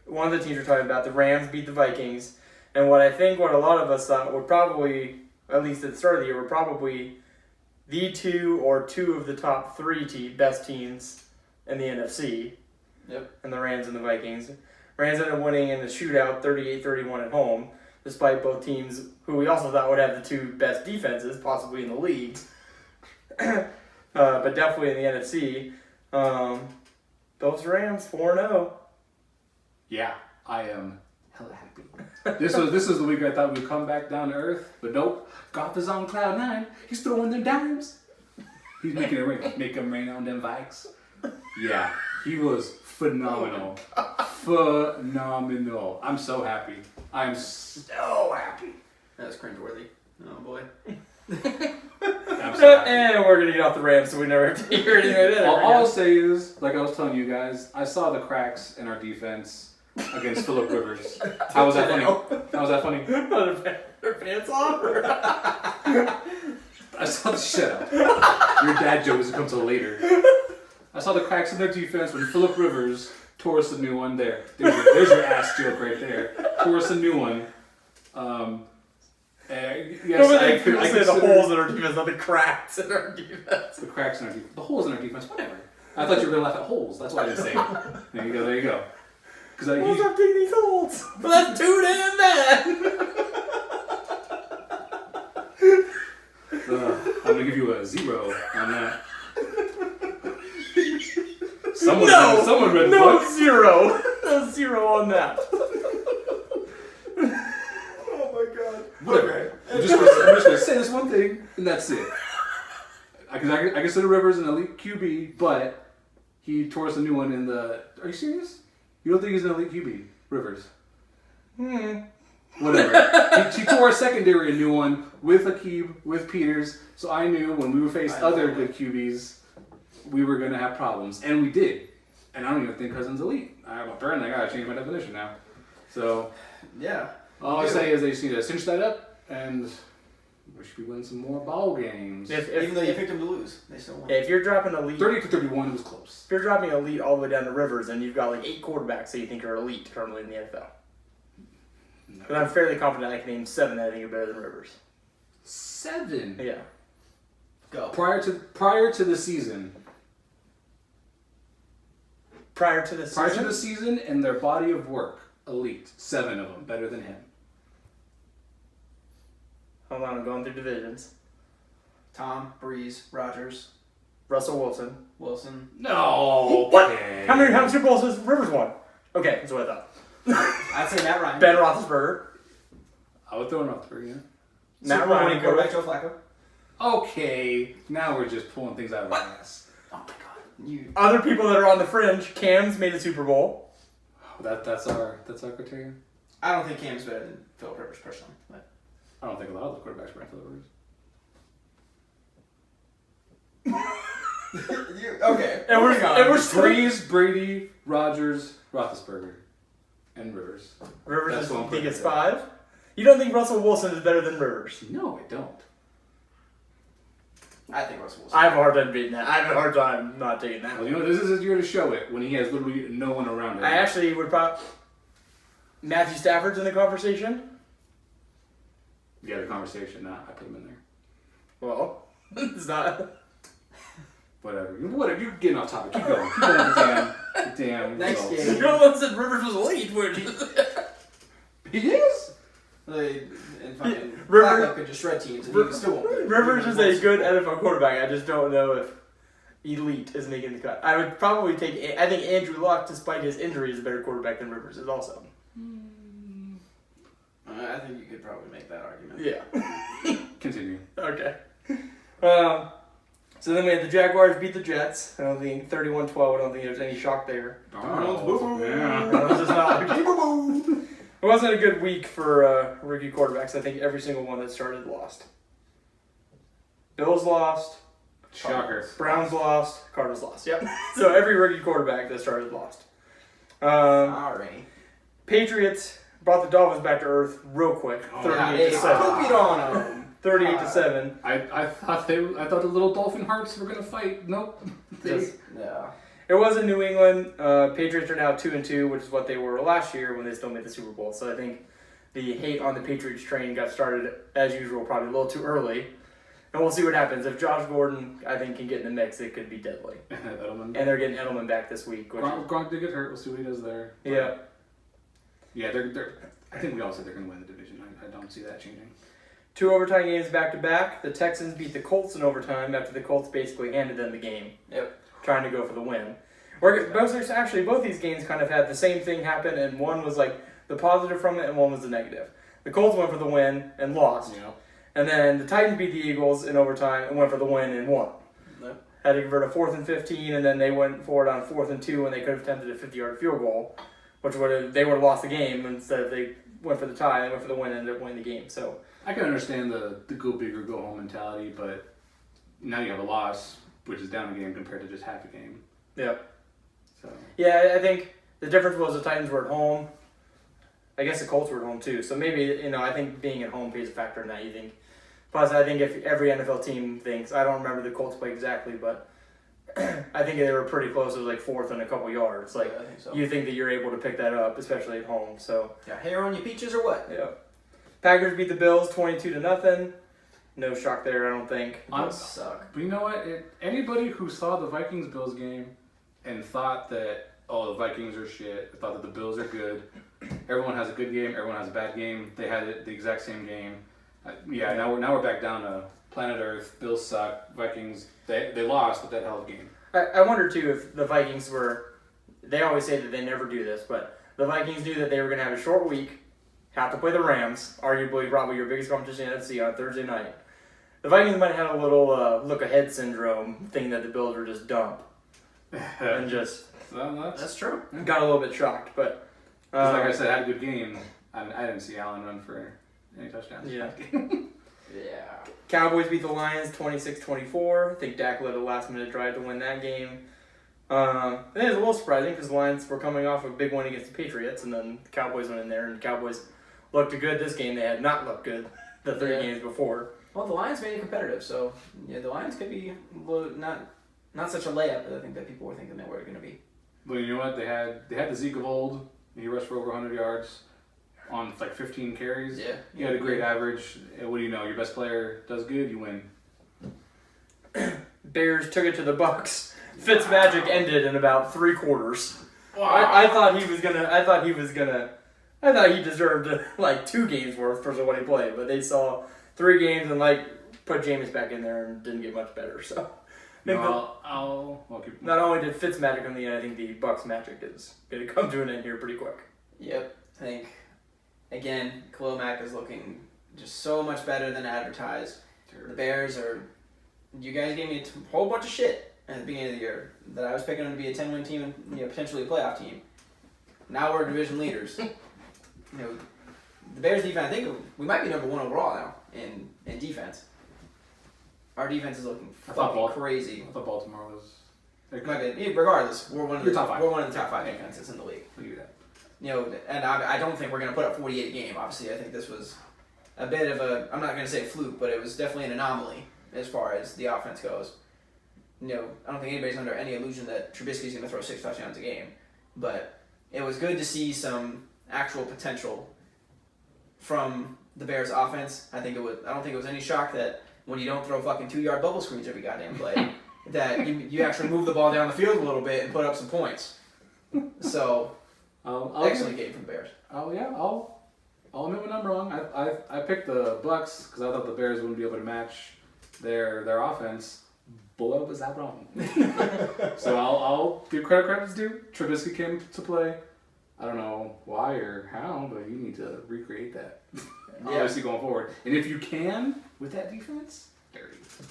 one of the teams we're talking about, the Rams beat the Vikings. And what a lot of us thought would probably, at least at the start of the year, were probably the 2 of the top 3 best teams in the NFC. Yep. And the Rams and the Vikings. Rams ended up winning in the shootout 38-31 at home, despite both teams who we also thought would have the 2 best defenses, possibly in the league. But definitely in the NFC. Those Rams 4-0. Yeah, I am hella happy. This was the week I thought we'd come back down to earth, but nope. Goff is on cloud 9. He's throwing them dimes. He's making it rain. Make them rain on them Vikes. Yeah, he was phenomenal. Phenomenal. I'm so happy. I'm so happy. That was cringeworthy. Oh, boy. I'm so happy. And we're going to get off the Rams so we never have to hear anything like that. All I'll say is, like I was telling you guys, I saw the cracks in our defense against Phillip Rivers. How was that funny? How was that funny? Their pants off? I saw the shut up. Your dad joke doesn't come till later. I saw the cracks in their defense when Phillip Rivers tore us a new one there. There's your ass joke right there. Tore us a new one. Yes, People say the holes in our defense, not the cracks in our defense. The cracks in our defense. The holes in our defense, whatever. I thought you were going to laugh at holes. That's why I didn't say it. There you go. What's up to these holes? Well, that's too damn bad. I'm going to give you a 0 on that. Someone read the no book. 0. No 0 on that. Oh my god. Whatever. I'm just going to say this one thing, and that's it. I consider Rivers an elite QB, but he tore us a new one in the... Are you serious? You don't think he's an elite QB, Rivers? Whatever. He tore our secondary a new one with Aqib, with Peters, so I knew when we faced other good QBs, we were going to have problems. And we did. And I don't even think Cousins elite. Apparently, I got to change my definition now. So, Yeah. all I say is they just need to cinch that up and We should be winning some more ball games. Even though you picked them to lose, they still won. If you're dropping elite, 30-31 was close. if you're dropping elite all the way down to Rivers, and you've got like 8 quarterbacks that you think are elite currently in the NFL. But I'm fairly confident I can name 7 that I think are better than Rivers. 7. Yeah. Go. Prior to the season. Prior to the season. Prior to the season and their body of work, elite. 7 of them better than him. Hold on, I'm going through divisions. Tom, Breeze, Rodgers, Russell Wilson. Wilson. No. What? Okay. How many Super Bowls has Rivers won? Okay, that's what I thought. I'd say Matt Ryan. Ben Roethlisberger. I would throw him out there, yeah. Matt Super Bowl Ryan. winning quarterback Joe Flacco. Okay, now we're just pulling things out of our ass. Oh my god. You. Other people that are on the fringe. Cam's made the Super Bowl. That's our criteria. I don't think Cam's better than Philip Rivers personally. But. I don't think a lot of the quarterbacks were for the Rivers. Okay. And we're still Breeze, Brady, Rodgers, Roethlisberger, and Rivers. Rivers That's is, what I'm think putting it's there. 5? You don't think Russell Wilson is better than Rivers? No, I don't. I think Russell Wilson. I have a hard time beating that. I have a hard time not taking that. Well, you know, this is his year to show it when he has literally no one around him. I actually would probably... Matthew Stafford's in the conversation? Yeah, the conversation. Nah, I put him in there. Well, it's not... Whatever. You're getting off topic. Keep going. Keep going. Damn. Next results. game. You're the one said Rivers was elite. He is. And fucking Rivers- Flacco could just shred teams and he still won't win. Rivers is a good NFL quarterback. I just don't know if elite is making the cut. I would probably take... I think Andrew Luck, despite his injury, is a better quarterback than Rivers is also. I think you could probably make that argument. Yeah. Continue. Okay. So then we had the Jaguars beat the Jets. I don't think 31-12. I don't think there's any shock there. Oh, yeah. It was just not It wasn't a good week for rookie quarterbacks. I think every single one that started lost. Bills lost. Shocker. Browns lost. Cardinals lost. Yep. So every rookie quarterback that started lost. Sorry. Patriots brought the Dolphins back to earth real quick. Oh, 38-7. Poop it on him. 38-7. I thought the little Dolphin Hearts were gonna fight. Nope. Just- Yeah. It was in New England. Patriots are now 2-2, which is what they were last year when they still made the Super Bowl. So I think the hate on the Patriots train got started, as usual, probably a little too early. And we'll see what happens. If Josh Gordon, I think, can get in the mix, it could be deadly. Edelman. And they're getting Edelman back this week. Which Gronk did get hurt. We'll see what he does there. yeah. Yeah, they're. I think we all said they're gonna win the division. I don't see that changing. 2 overtime games back-to-back. The Texans beat the Colts in overtime after the Colts basically handed them the game. Yep. Trying to go for the win. Both these games kind of had the same thing happen, and one was like the positive from it, and one was the negative. The Colts went for the win and lost. Yeah. And then the Titans beat the Eagles in overtime and went for the win and won. Yep. Had to convert a 4th and 15, and then they went for it on 4th and 2, and they could have attempted a 50-yard field goal, which they would have lost the game. Instead of they went for the tie, they went for the win and ended up winning the game. So I can understand the go big or go home mentality, but now you have a loss, which is down a game compared to just half a game. yeah, So yeah. I think the difference was the Titans were at home. I guess the Colts were at home too. So maybe I think being at home plays a factor in that. You think. Plus, I think if every NFL team thinks, I don't remember the Colts play exactly, but I think they were pretty close. It was like 4th and a couple yards. Like, Yeah, I think so. you think that you're able to pick that up, especially at home. So, Got hair on your peaches or what? yeah. Packers beat the Bills 22-0. No shock there, I don't think. Bills suck. But you know what? Anybody who saw the Vikings-Bills game and thought that, oh, the Vikings are shit, thought that the Bills are good, everyone has a good game, everyone has a bad game, they had it the exact same game. Now we're back down to planet Earth, Bills suck, Vikings, they lost, but that hell of a game. I wonder, too, if the Vikings were... They always say that they never do this, but the Vikings knew that they were going to have a short week, have to play the Rams, arguably probably your biggest competition in the NFC on Thursday night. The Vikings might have had a little look-ahead syndrome thing that the Bills were just dump. And just That's true. got a little bit shocked, but... Because like I said, I had a good game. I didn't see Allen run for any touchdowns. Yeah. Yeah. Cowboys beat the Lions 26-24. I think Dak led a last-minute drive to win that game. I think it was a little surprising because the Lions were coming off a big win against the Patriots, and then the Cowboys went in there, and the Cowboys looked good this game. They had not looked good the 3 games before. Well, the Lions made it competitive, so yeah, the Lions could be not such a layup as I think that people were thinking they were going to be. But you know what? They had the Zeke of old. He rushed for over 100 yards on like 15 carries. Yeah. He had a great average. And what do you know? Your best player does good, you win. Bears took it to the Bucks. Fitzmagic ended in about 3 quarters. I thought he deserved like 2 games worth for what he played, but they saw 3 games and like put Jameis back in there and didn't get much better. So I'll keep. not only did Fitzmagic come the end, I think the Bucks magic is going to come to an end here pretty quick. Yep. I think again, Khalil Mack is looking just so much better than advertised. The Bears are. You guys gave me a whole bunch of shit at the beginning of the year that I was picking them to be a 10-win team and potentially a playoff team. Now we're division leaders. The Bears defense. I think we might be number 1 overall now in defense. Our defense is looking fucking crazy. I thought Baltimore was. Regardless, we're one of the top 5. We're one of the top 5 defenses in the league. I'll give you that. And I don't think we're going to put up 48 a game. Obviously, I think this was a bit of a. I'm not going to say fluke, but it was definitely an anomaly as far as the offense goes. I don't think anybody's under any illusion that Trubisky's going to throw 6 touchdowns a game, but it was good to see some actual potential from the Bears' offense. I don't think it was any shock that when you don't throw fucking 2-yard bubble screens every goddamn play, that you actually move the ball down the field a little bit and put up some points. So, excellent game from the Bears. Oh yeah, I'll admit when I'm wrong. I picked the Bucks because I thought the Bears wouldn't be able to match their offense. Below was that wrong? So I'll give credit's due. Trubisky came to play. I don't know why or how, but you need to recreate that. Obviously going forward. And if you can, with that defense,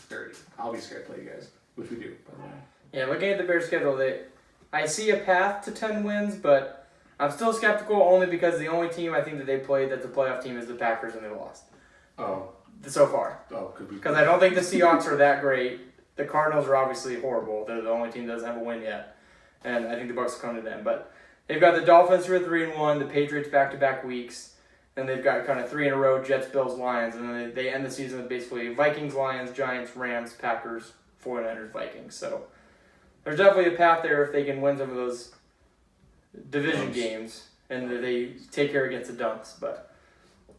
dirty. I'll be scared to play you guys, which we do, by the way. Yeah, looking at the Bears' schedule, I see a path to 10 wins, but I'm still skeptical only because the only team I think that they played that's a playoff team is the Packers, and they lost. Oh. So far. Oh, could be. Because I don't think the Seahawks are that great. The Cardinals are obviously horrible. They're the only team that doesn't have a win yet. And I think the Bucs will come to them. But they've got the Dolphins who are 3-1, the Patriots back-to-back weeks. Then they've got kind of 3 in a row, Jets, Bills, Lions. And then they end the season with basically Vikings, Lions, Giants, Rams, Packers, 49ers, Vikings. So there's definitely a path there if they can win some of those division games and they take care against the Dunks. But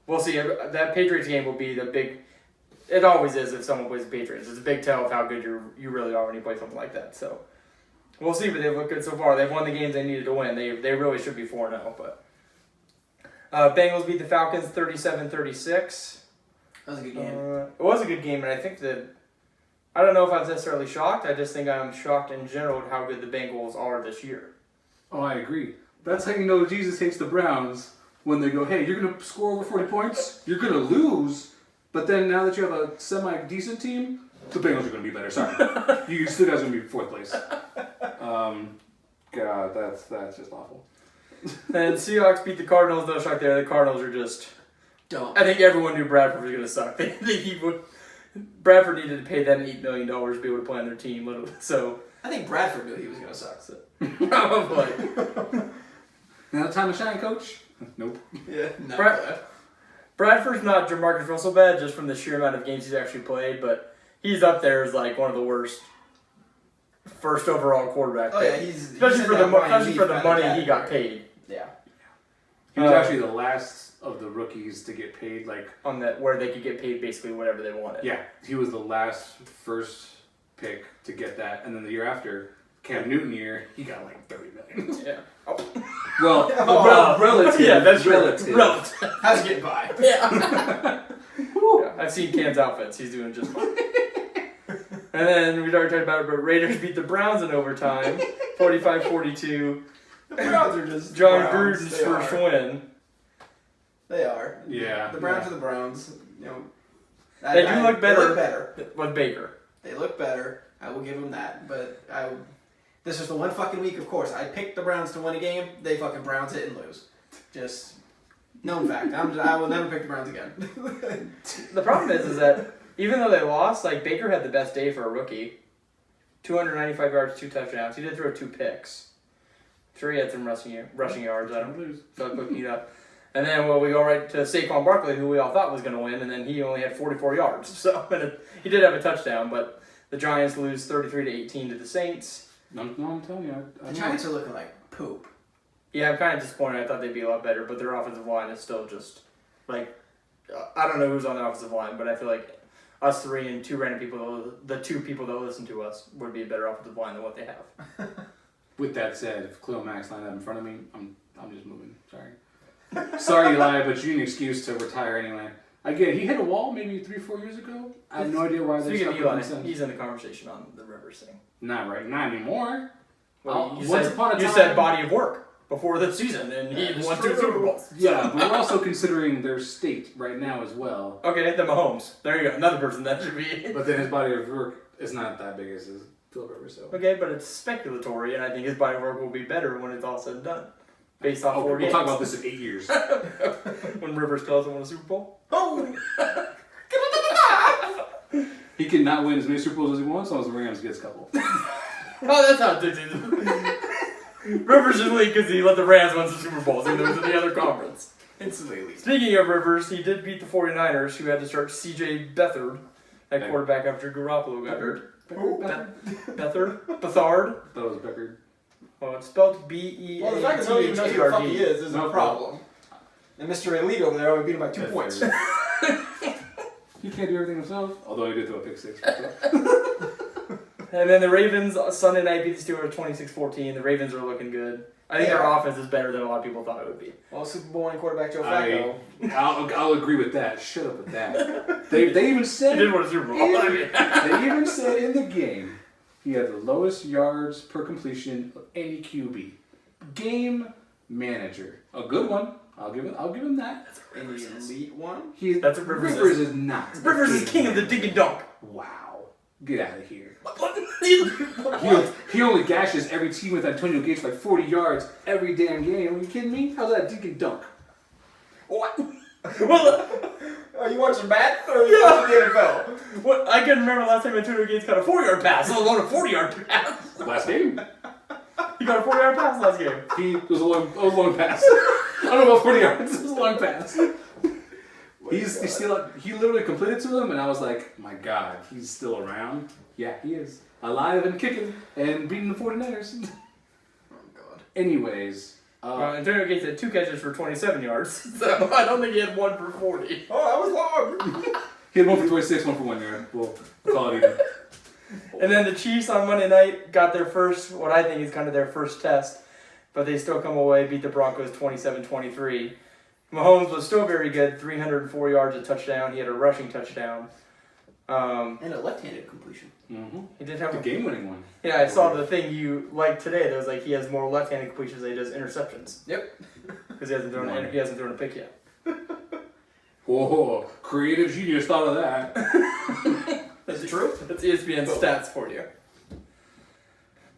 we'll see. That Patriots game will be the big... It always is if someone plays the Patriots. It's a big tell of how good you really are when you play something like that. So we'll see, but they've looked good so far. They've won the games they needed to win. They really should be 4-0. But Bengals beat the Falcons 37-36. That was a good game. It was a good game, and I think that I don't know if I was necessarily shocked. I just think I'm shocked in general at how good the Bengals are this year. Oh, I agree. That's how you know Jesus hates the Browns when they go, hey, you're going to score over 40 points, you're going to lose. But then now that you have a semi-decent team, the Bengals are going to be better. Sorry. You still guys are going to be 4th place. God, that's just awful. And Seahawks beat the Cardinals. No shock there. The Cardinals are just... Don't. I think everyone knew Bradford was going to suck. Bradford needed to pay them $8 million to be able to play on their team. Literally. So I think Bradford knew he was going to suck. So. Probably. Now time to shine, coach? Nope. Yeah, no. Bradford's not Jamarcus Russell bad just from the sheer amount of games he's actually played, but he's up there as like one of the worst first overall quarterback. Oh yeah, especially for the money he got paid. Yeah. He was actually the last of the rookies to get paid on that where they could get paid basically whatever they wanted. Yeah, he was the last first pick to get that, and then the year after, Cam Newton year, he got like $30 million. Yeah. Oh. Well, relative. Yeah, that's relative. How's it getting by? Yeah. I've seen Cam's outfits. He's doing just fine. And then we already talked about it, but Raiders beat the Browns in overtime, 45-42. The Browns are just John Browns. Gruden's first win. They are. Yeah. The Browns are the Browns. They do look better. They look better With Baker. They look better. I will give them that. But this is the one fucking week, of course. I picked the Browns to win a game. They fucking Browns hit and lose. Just known fact. I will never pick the Browns again. The problem is that even though they lost, Baker had the best day for a rookie. 295 yards, 2 touchdowns. He did throw 2 picks. Sure, he had some rushing yards. I don't feel like looking it up. And then we go right to Saquon Barkley, who we all thought was going to win, and then he only had 44 yards. So he did have a touchdown, but the Giants lose 33-18 to the Saints. No, I'm telling you. The Giants are looking like poop. Yeah, I'm kind of disappointed. I thought they'd be a lot better, but their offensive line is still just like I don't know who's on the offensive line, but I feel like us three and two random people, the two people that listen to us, would be a better offensive line than what they have. With that said, if Khalil Mack's lined up in front of me, I'm just moving. Sorry. Sorry, Eli, but you need an excuse to retire anyway. I get it. He hit a wall maybe 3-4 years ago. I have no idea why they're Speaking of stuck Eli, with him. he's in the conversation on the Rivers thing. Not right, not anymore. Well, you Once said, upon a you time- said body of work before the season, and he That is won 2 true. Super Bowls. Yeah, but we're also considering their state right now as well. Okay, then Mahomes. There you go. Another person that should be. But then his body of work is not that big as his Philip Rivers. So. Okay, but it's speculatory, and I think his body of work will be better when it's all said and done. Based off 4 We'll games. talk about this in 8 years. When Rivers still hasn't won a Super Bowl. Oh! He cannot win as many Super Bowls as he wants, as long as the Rams gets a couple. Oh, that's how it is. Rivers is league because he let the Rams win some Super Bowls, even though it was in the other conference. Instantly elite. Speaking of Rivers, he did beat the 49ers, who had to start C.J. Beathard at Beck- quarterback after Garoppolo got hurt. Beckard? Beathard? That was Beckard. Well, it's spelled B-E-A-T-H-A-R-D. Well, the fact that nobody even knows who the fuck he is No a problem. And Mr. Elite over there only beat him by 2 That's points. fair. He can't do everything himself, although he did throw a pick six. And then the Ravens, Sunday night, beat the Steelers 26-14. The Ravens are looking good. I think their offense is better than a lot of people thought it would be. Well, Super Bowl winning quarterback Joe Flacco. I'll agree with that. Shut up with that. They even He said did win a Super Bowl. I mean, they even said in the game he had the lowest yards per completion of any QB. Game manager, a good one. I'll give him that. In the elite one? That's what Rivers Rivers is not. Rivers is king of the dink and dunk. Wow. Get out of here. What? He only gashes every team with Antonio Gates like 40 yards every damn game. Are you kidding me? How's that dink and dunk? What? Well, Are you watching bat or are you watching the NFL? what? I can remember last time Antonio Gates got a 4-yard pass, let alone a 40-yard pass. Last game. He got a 40-yard pass last game. It was a long pass. I don't know about 40 yards. It was a long pass. He literally completed to him, and I was like, my God, he's still around. Yeah, he is. Alive and kicking and beating the 49ers. Oh, God. Anyways. Well, Antonio Gates had 2 catches for 27 yards, so I don't think he had 1 for 40. Oh, that was long. He had 1 for 26, 1 for 1 yard. We'll call it even. And then the Chiefs on Monday night got their first, what I think is kind of their first test, but they still come away, beat the Broncos 27-23. Mahomes was still very good, 304 yards, a touchdown. He had a rushing touchdown. And a left-handed completion. Mm-hmm. He did have The a game-winning one. Yeah, I saw the thing you liked today. That was like he has more left-handed completions than he does interceptions. Yep. Because he hasn't thrown a pick yet. Whoa, creative genius thought of that. That's true. That's ESPN stats for you.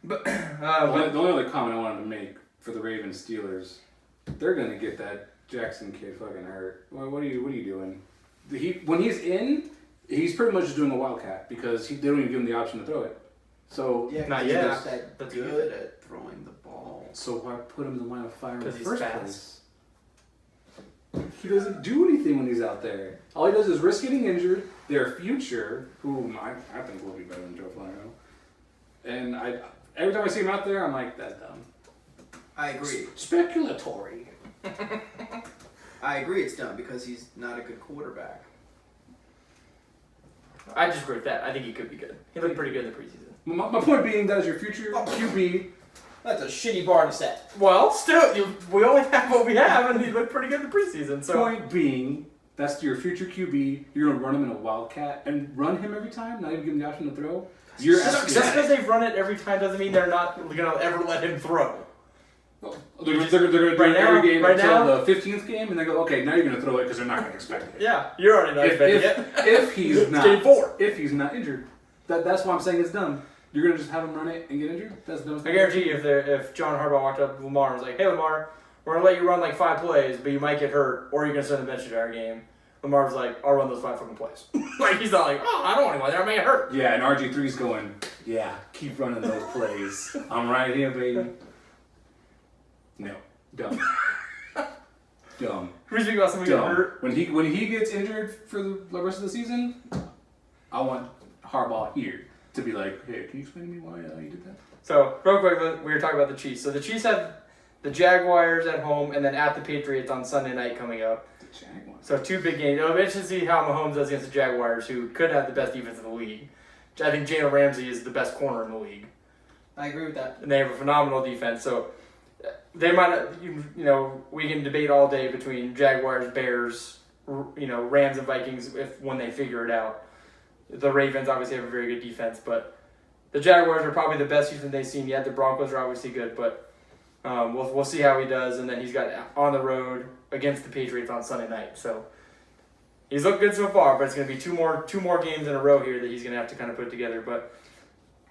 But The only other comment I wanted to make for the Ravens Steelers, they're gonna get that Jackson kid fucking hurt. What are you doing? When he's in, he's pretty much just doing a wildcat because they don't even give him the option to throw it. So Yeah, Not he's yet. not that That's good good. at throwing the ball. so why put him in the line of fire in the 'Cause he's first fast. place? He doesn't do anything when he's out there. All he does is risk getting injured. Their future, who I think will be better than Joe Flacco. And every time I see him out there, I'm like, that's dumb. I agree. Speculatory. I agree it's dumb because he's not a good quarterback. I just agree with that. I think he could be good. He looked pretty good in the preseason. My point being, that is your future QB. That's a shitty bar to set. Well, still, we only have what we have, and he looked pretty good in the preseason. So Point being, that's your future QB. You're gonna run him in a wildcat and run him every time, not even give him the option to throw. You're just asking because they've run it every time doesn't mean they're not gonna ever let him throw. They're gonna do it Right now- every game right until now- the 15th game, and they go, okay, now you're gonna throw it because they're not gonna expect it. Yeah, you're already not expecting it. If he's It's not, game 4. if he's not injured, that's why I'm saying it's dumb. You're gonna just have him run it and get injured. That's dumb. I guarantee you, if John Harbaugh walked up to Lamar and was like, "Hey, Lamar, we're gonna let you run like 5 plays, but you might get hurt, or you're gonna sit on the bench the entire game," Lamar was like, "I'll run those 5 fucking plays." Like he's not like, "Oh, I don't want anyone there. I may get hurt." Yeah, and RG3's going, yeah, keep running those plays. I'm right here, baby. No, dumb, dumb. We speak about somebody getting Dumb. hurt. When he gets injured for the rest of the season, I want Harbaugh here to be like, hey, can you explain to me why you did that? So, real quick, we were talking about the Chiefs. So the Chiefs have the Jaguars at home and then at the Patriots on Sunday night coming up. The Jaguars. So 2 big games. It'll be interesting to see how Mahomes does against the Jaguars, who could have the best defense in the league. I think Jalen Ramsey is the best corner in the league. I agree with that. And they have a phenomenal defense. So they might not, we can debate all day between Jaguars, Bears, Rams and Vikings when they figure it out. The Ravens obviously have a very good defense, but the Jaguars are probably the best defense they've seen yet. The Broncos are obviously good, but we'll see how he does. And then he's got on the road against the Patriots on Sunday night. So he's looked good so far, but it's going to be two more games in a row here that he's going to have to kind of put together. But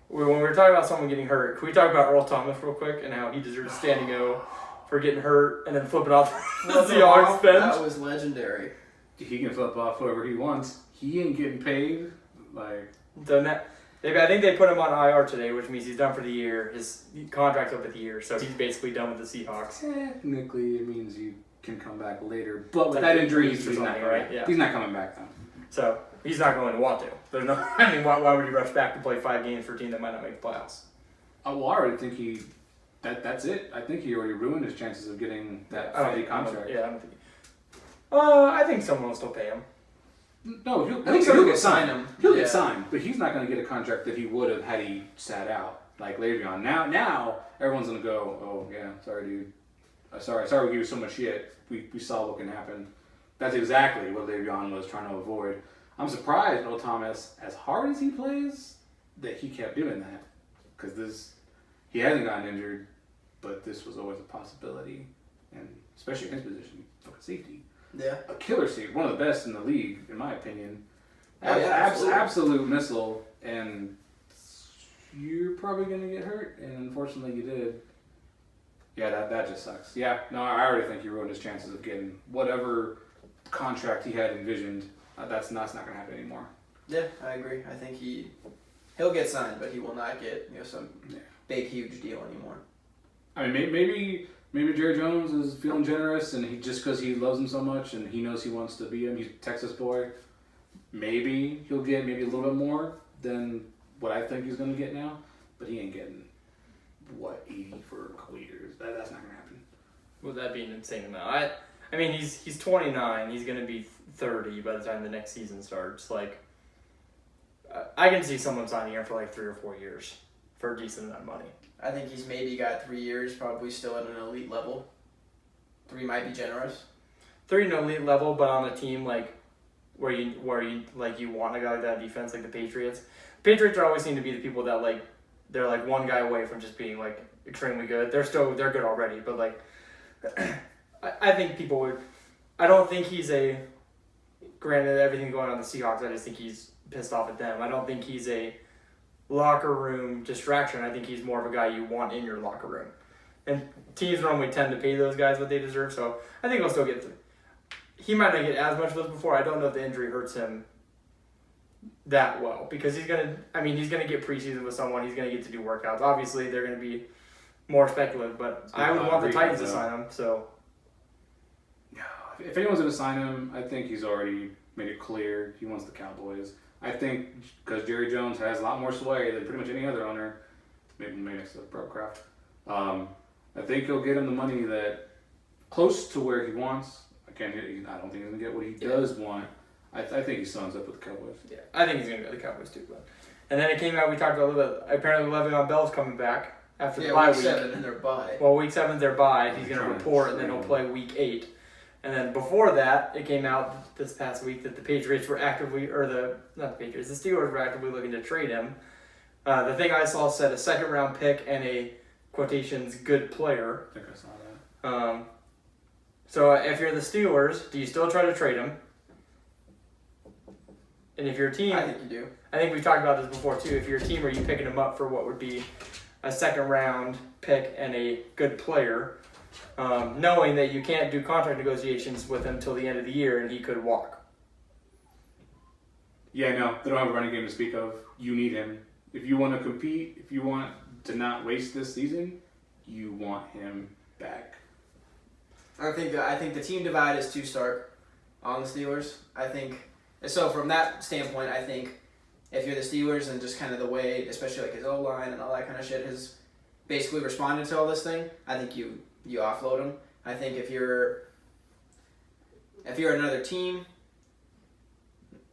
when we were talking about someone getting hurt, can we talk about Earl Thomas real quick and how he deserves a standing O for getting hurt and then flipping off the Seahawks bench? That was legendary. He can flip off whoever he wants. He ain't getting paid. So I think they put him on IR today, which means he's done for the year. His contract's up at the year, so he's basically done with the Seahawks. Technically, it means you can come back later, but with that injury, he's not coming back. Yeah. He's not coming back though. So he's not going to want to. There's no. I mean, why would he rush back to play 5 games for a team that might not make the playoffs? I already think that's it. I think he already ruined his chances of getting that Friday contract. I don't think. I think someone will still pay him. No, I think someone will sign him. He'll get signed, but he's not going to get a contract that he would have had he sat out like Le'Veon. Now everyone's going to go, oh yeah, sorry dude, sorry we gave you so much shit. We saw what can happen. That's exactly what Le'Veon was trying to avoid. I'm surprised Earl Thomas, as hard as he plays, that he kept doing that, because he hasn't gotten injured, but this was always a possibility, and especially in his position, safety. Yeah. A killer safety, one of the best in the league, in my opinion. Oh, yeah, Absolute missile, and you're probably going to get hurt, and unfortunately you did. Yeah, that just sucks. Yeah, no, I already think he ruined his chances of getting whatever contract he had envisioned. That's not going to happen anymore. Yeah, I agree. I think he'll get signed, but he will not get some big, huge deal anymore. I mean, maybe Jerry Jones is feeling generous, and he just because he loves him so much, and he knows he wants to be him. He's a Texas boy. Maybe he'll get maybe a little bit more than what I think he's going to get now, but he ain't getting 80 for a couple years. That's not going to happen. Well, that'd be an insane amount. I mean, he's 29. He's going to be 30 by the time the next season starts. Like, I can see someone signing him for like 3 or 4 years for a decent amount of money. I think he's maybe got 3 years, probably still at an elite level. 3 might be generous. 3 in an elite level, but on a team like where you want a guy like that defense, like the Patriots. Patriots are always seem to be the people that they're like one guy away from just being like extremely good. They're good already, but like I think people would. I don't think he's a. Granted, everything going on in the Seahawks, I just think he's pissed off at them. I don't think he's a locker room distraction. I think he's more of a guy you want in your locker room. And teams normally tend to pay those guys what they deserve, so I think he'll still get. He might not get as much of those before. I don't know if the injury hurts him that well because he's gonna get preseason with someone. He's gonna get to do workouts. Obviously, they're gonna be more speculative, but I would want the Titans to sign him. So. If anyone's going to sign him, I think he's already made it clear he wants the Cowboys. I think because Jerry Jones has a lot more sway than pretty much any other owner, maybe next to Brett Kraft. I think he'll get him the money that close to where he wants. I don't think he's going to get what he does want. I think he signs up with the Cowboys. Yeah, I think he's going to go to the Cowboys too. But. And then it came out, we talked about a little bit, apparently Le'Veon Bell's coming back after the bye week. 7 in their bye. Well, week 7's their bye. He's going to report, and then he'll play week 8. And then before that, it came out this past week that the Patriots were the Steelers were actively looking to trade him. The thing I saw said a 2nd-round pick and a, quotations, good player. I think I saw that. So if you're the Steelers, do you still try to trade him? And if you're a team... I think you do. I think we've talked about this before, too. If you're a team, are you picking him up for what would be a 2nd-round pick and a good player... knowing that you can't do contract negotiations with him till the end of the year and he could walk. Yeah, no, they don't have a running game to speak of. You need him. If you want to compete, if you want to not waste this season, you want him back. I think the team divide is too stark on the Steelers. I think so. From that standpoint, I think if you're the Steelers and just kind of the way, especially like his O-line and all that kind of shit, has basically responded to all this thing, I think you offload him. I think if you're another team,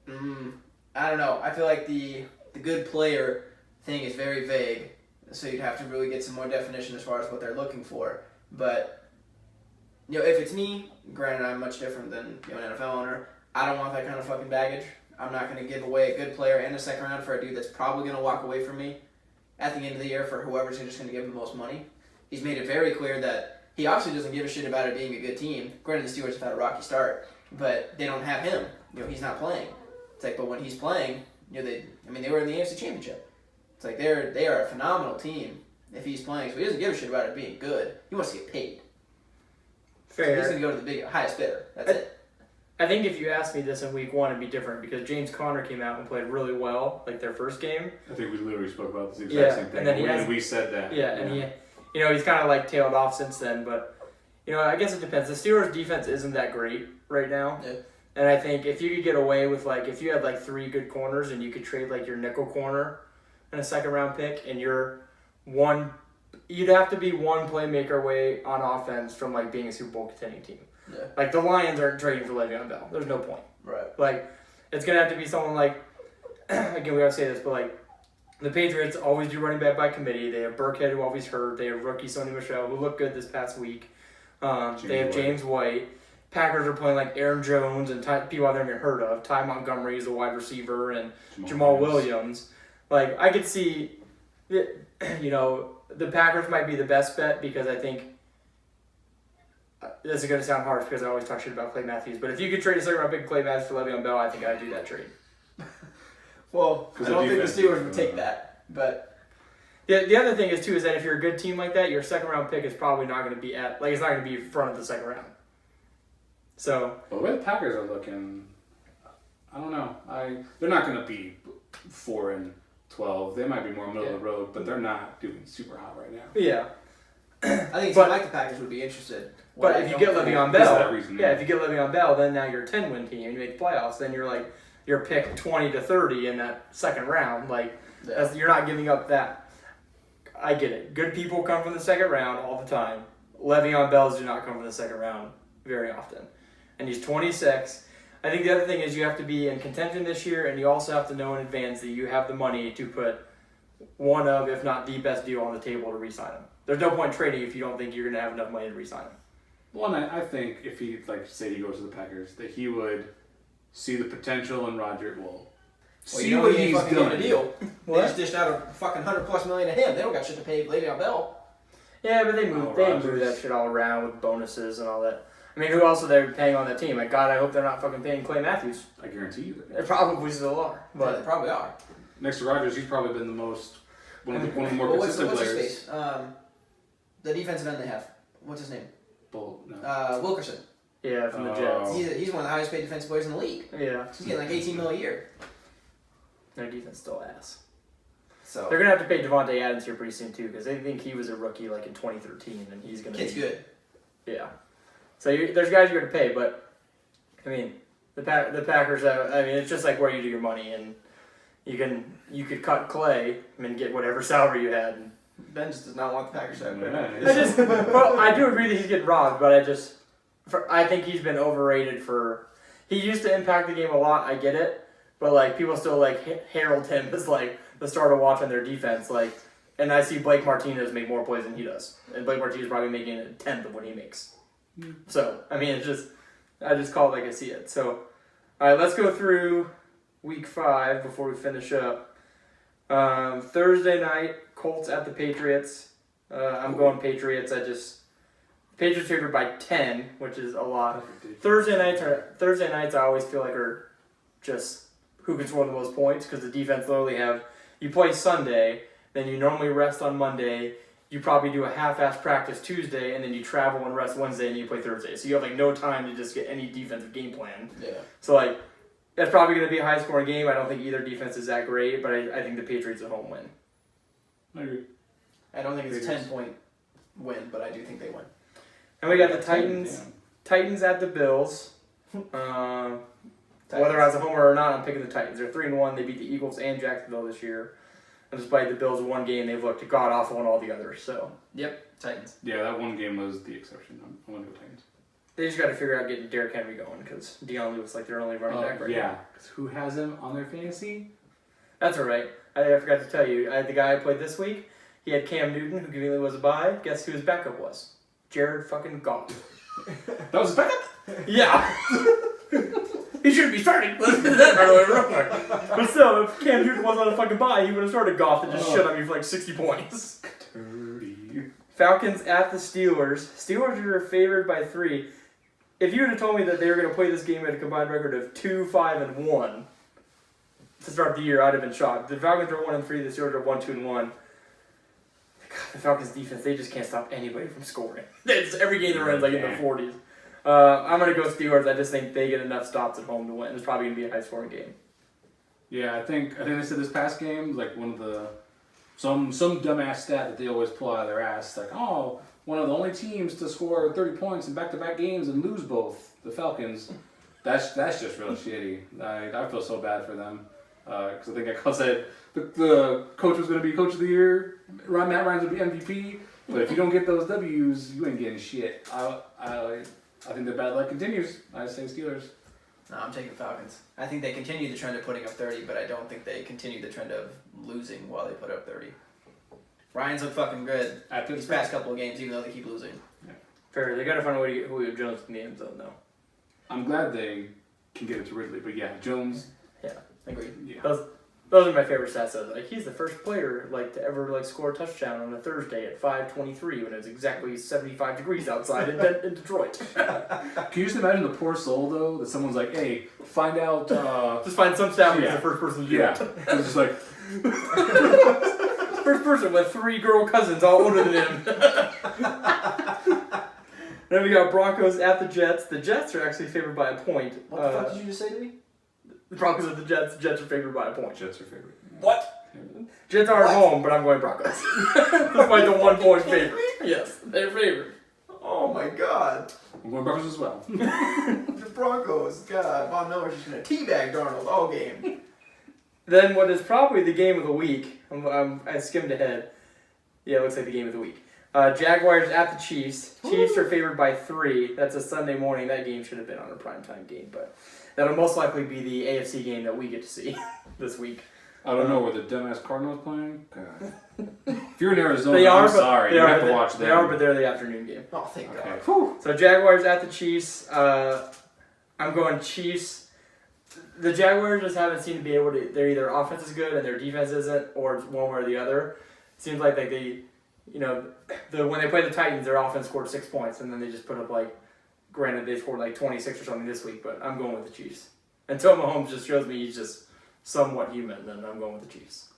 I don't know. I feel like the good player thing is very vague, so you'd have to really get some more definition as far as what they're looking for. But if it's me, granted I'm much different than an NFL owner. I don't want that kind of fucking baggage. I'm not going to give away a good player and a second round for a dude that's probably going to walk away from me at the end of the year for whoever's just going to give him the most money. He's made it very clear that he obviously doesn't give a shit about it being a good team. Granted, the Steelers have had a rocky start, but they don't have him. He's not playing. It's like, but when he's playing, they were in the AFC Championship. It's like they are a phenomenal team if he's playing. So he doesn't give a shit about it being good. He wants to get paid. Fair. So he's going to go to the highest bidder. That's it. I think if you asked me this in week 1, it'd be different because James Conner came out and played really well, like their first game. I think we literally spoke about this exact same thing. And then we said that. Yeah, and he's kind of like tailed off since then. But I guess it depends. The Steelers' defense isn't that great right now. Yeah. And I think if you could get away with if you had 3 good corners and you could trade your nickel corner and a second round pick, and you'd have to be one playmaker away on offense from being a Super Bowl contending team. Yeah. The Lions aren't trading for Le'Veon Bell. There's no point. Right. It's gonna have to be someone again, we gotta say this, but the Patriots always do running back by committee. They have Burkhead, who always hurt. They have rookie Sony Michel, who looked good this past week. They have James White. Packers are playing Aaron Jones and people I've never even heard of. Ty Montgomery is a wide receiver, and Jamal Williams. I could see, the Packers might be the best bet because I think, this is going to sound harsh because I always talk shit about Clay Matthews, but if you could trade a second round pick Clay Matthews for Le'Veon Bell, I think I'd do that trade. Well, I don't think the Steelers would take that, but the other thing is that if you're a good team like that, your second round pick is probably not going to be it's not going to be in front of the second round. So, the way the Packers are looking, I don't know. They're not going to be 4-12. They might be more middle of the road, but they're not doing super hot right now. Yeah. I think a team like the Packers would be interested. But if you get Le'Veon Bell, if you get Le'Veon Bell, then now you're a 10-win team and you make the playoffs. Then you're picked 20 to 30 in that second round. You're not giving up that. I get it. Good people come from the second round all the time. Le'Veon Bells do not come from the second round very often. And he's 26. I think the other thing is you have to be in contention this year, and you also have to know in advance that you have the money to put one of, if not the best deal on the table to re-sign him. There's no point trading if you don't think you're going to have enough money to re-sign him. Well, and I think if he, say he goes to the Packers, that he would see the potential in Roger. See what he's done. A deal. They just dished out a fucking $100+ million to him. They don't got shit to pay Le'Veon Bell. Yeah, but they move that shit all around with bonuses and all that. Who else are they paying on that team? God, I hope they're not fucking paying Clay Matthews. I guarantee you They probably still are. But they probably are. Next to Rodgers, he's probably been one of the more consistent what's players. His face? The defensive end they have. What's his name? Wilkerson. Yeah, from the Jets. He's one of the highest paid defensive players in the league. Yeah. He's getting $18 million a year. Their defense still ass. So they're gonna have to pay Devontae Adams here pretty soon too, because they think he was a rookie in 2013, and he's gonna. Kid's good. Yeah. So there's guys you're gonna pay, but the Packers. It's just where you do your money, and you could cut Clay and get whatever salary you had. And Ben just does not want the Packers to have I do agree that he's getting robbed, but I think he's been overrated for. He used to impact the game a lot. I get it, but people still herald him as the star to watch on their defense. And I see Blake Martinez make more plays than he does, and Blake Martinez is probably making a tenth of what he makes. So it's just I just call it like I see it. So all right, let's go through week 5 before we finish up. Thursday night, Colts at the Patriots. I'm going Patriots. Patriots favored by 10, which is a lot. Thursday nights I always feel are just who can score the most points because the defense literally you play Sunday, then you normally rest on Monday. You probably do a half-assed practice Tuesday, and then you travel and rest Wednesday, and you play Thursday. So you have no time to just get any defensive game plan. Yeah. So that's probably going to be a high-scoring game. I don't think either defense is that great, but I think the Patriots at home win. I agree. I don't think it's a 10-point win, but I do think they win. And we got the Titans. Titans at the Bills. Whether I was a homer or not, I'm picking the Titans. They're 3-1. They beat the Eagles and Jacksonville this year. And despite the Bills' one game, they've looked god awful in all the others. So Yep, Titans. Yeah, that one game was the exception. I'm going to go Titans. they just got to figure out getting Derrick Henry going because Deion looks like they're only running back right now. Yeah, because who has him on their fantasy? That's all right. I forgot to tell you. The guy I played this week, he had Cam Newton, who conveniently was a bye. Guess who his backup was? Jared fucking Goff. That was a backup? Yeah. He shouldn't be starting. Let's do that right away real quick. But still, if Cam Newton wasn't on a fucking bye, he would have started Goff and just shit on me for like 60 points. Falcons at the Steelers. Steelers are favored by 3. If you would have told me that they were going to play this game at a combined record of 2-5-1 to start the year, I'd have been shocked. The Falcons are 1-3. The Steelers are 1-2-1. God, the Falcons defense, they just can't stop anybody from scoring. It's every game they're in is like in the 40s. I'm going to go Steelers. I just think they get enough stops at home to win. It's probably going to be a high-scoring game. Yeah, I think they said this past game, like one of the some dumbass stat that they always pull out of their ass, like, oh, one of the only teams to score 30 points in back-to-back games and lose both, the Falcons. That's just real shitty. I feel so bad for them because I think I said the coach was going to be coach of the year. Matt Ryan's would be MVP, but if you don't get those W's, you ain't getting shit. I think the bad luck continues. I say Steelers. No, I'm taking Falcons. I think they continue the trend of putting up 30, but I don't think they continue the trend of losing while they put up 30. Ryan's looked fucking good these past couple of games, even though they keep losing. Yeah. Fair. They got to find a way to get Julio Jones in the end zone, though. I'm glad they can get it to Ridley, but yeah, Jones. Yeah, agreed. Yeah. Those are my favorite stats. Though. Like he's the first player to ever score a touchdown on a Thursday at 5:23 when it was exactly 75 degrees outside in Detroit. Can you just imagine the poor soul though that someone's like, "Hey, find out." Just find some stat who's Yeah. the first person to do Yeah, it. it's just like First person with 3 girl cousins all older than him. Then we got Broncos at the Jets. The Jets are actually favored by a point. What the fuck did you just say to me? The Broncos at the Jets. The Jets are favored by a point. Jets are favorite. What? Jets are at home, but I'm going Broncos. Despite the 1 point favor. Yes, they're favored. Oh my god. I'm going Broncos as well. The Broncos. God, Von Miller's just going to teabag Darnold all game. Then what is probably the game of the week. I skimmed ahead. Yeah, it looks like the game of the week. Jaguars at the Chiefs. Chiefs are favored by 3. That's a Sunday morning. That game should have been on a primetime game, but that'll most likely be the AFC game that we get to see this week. I don't know where the dumbass Cardinals playing. God. If you're in Arizona, They are, I'm sorry. You have to watch them. They are, but they're the afternoon game. Oh, thank Okay. God. Whew. So Jaguars at the Chiefs. I'm going Chiefs. The Jaguars just haven't seemed to be able to. Their either offense is good and their defense isn't, or it's one way or the other. Seems like they, when they played the Titans, their offense scored 6 points, and then they just put up granted they scored 26 or something this week, but I'm going with the Chiefs. Until Mahomes just shows me he's just somewhat human, then I'm going with the Chiefs.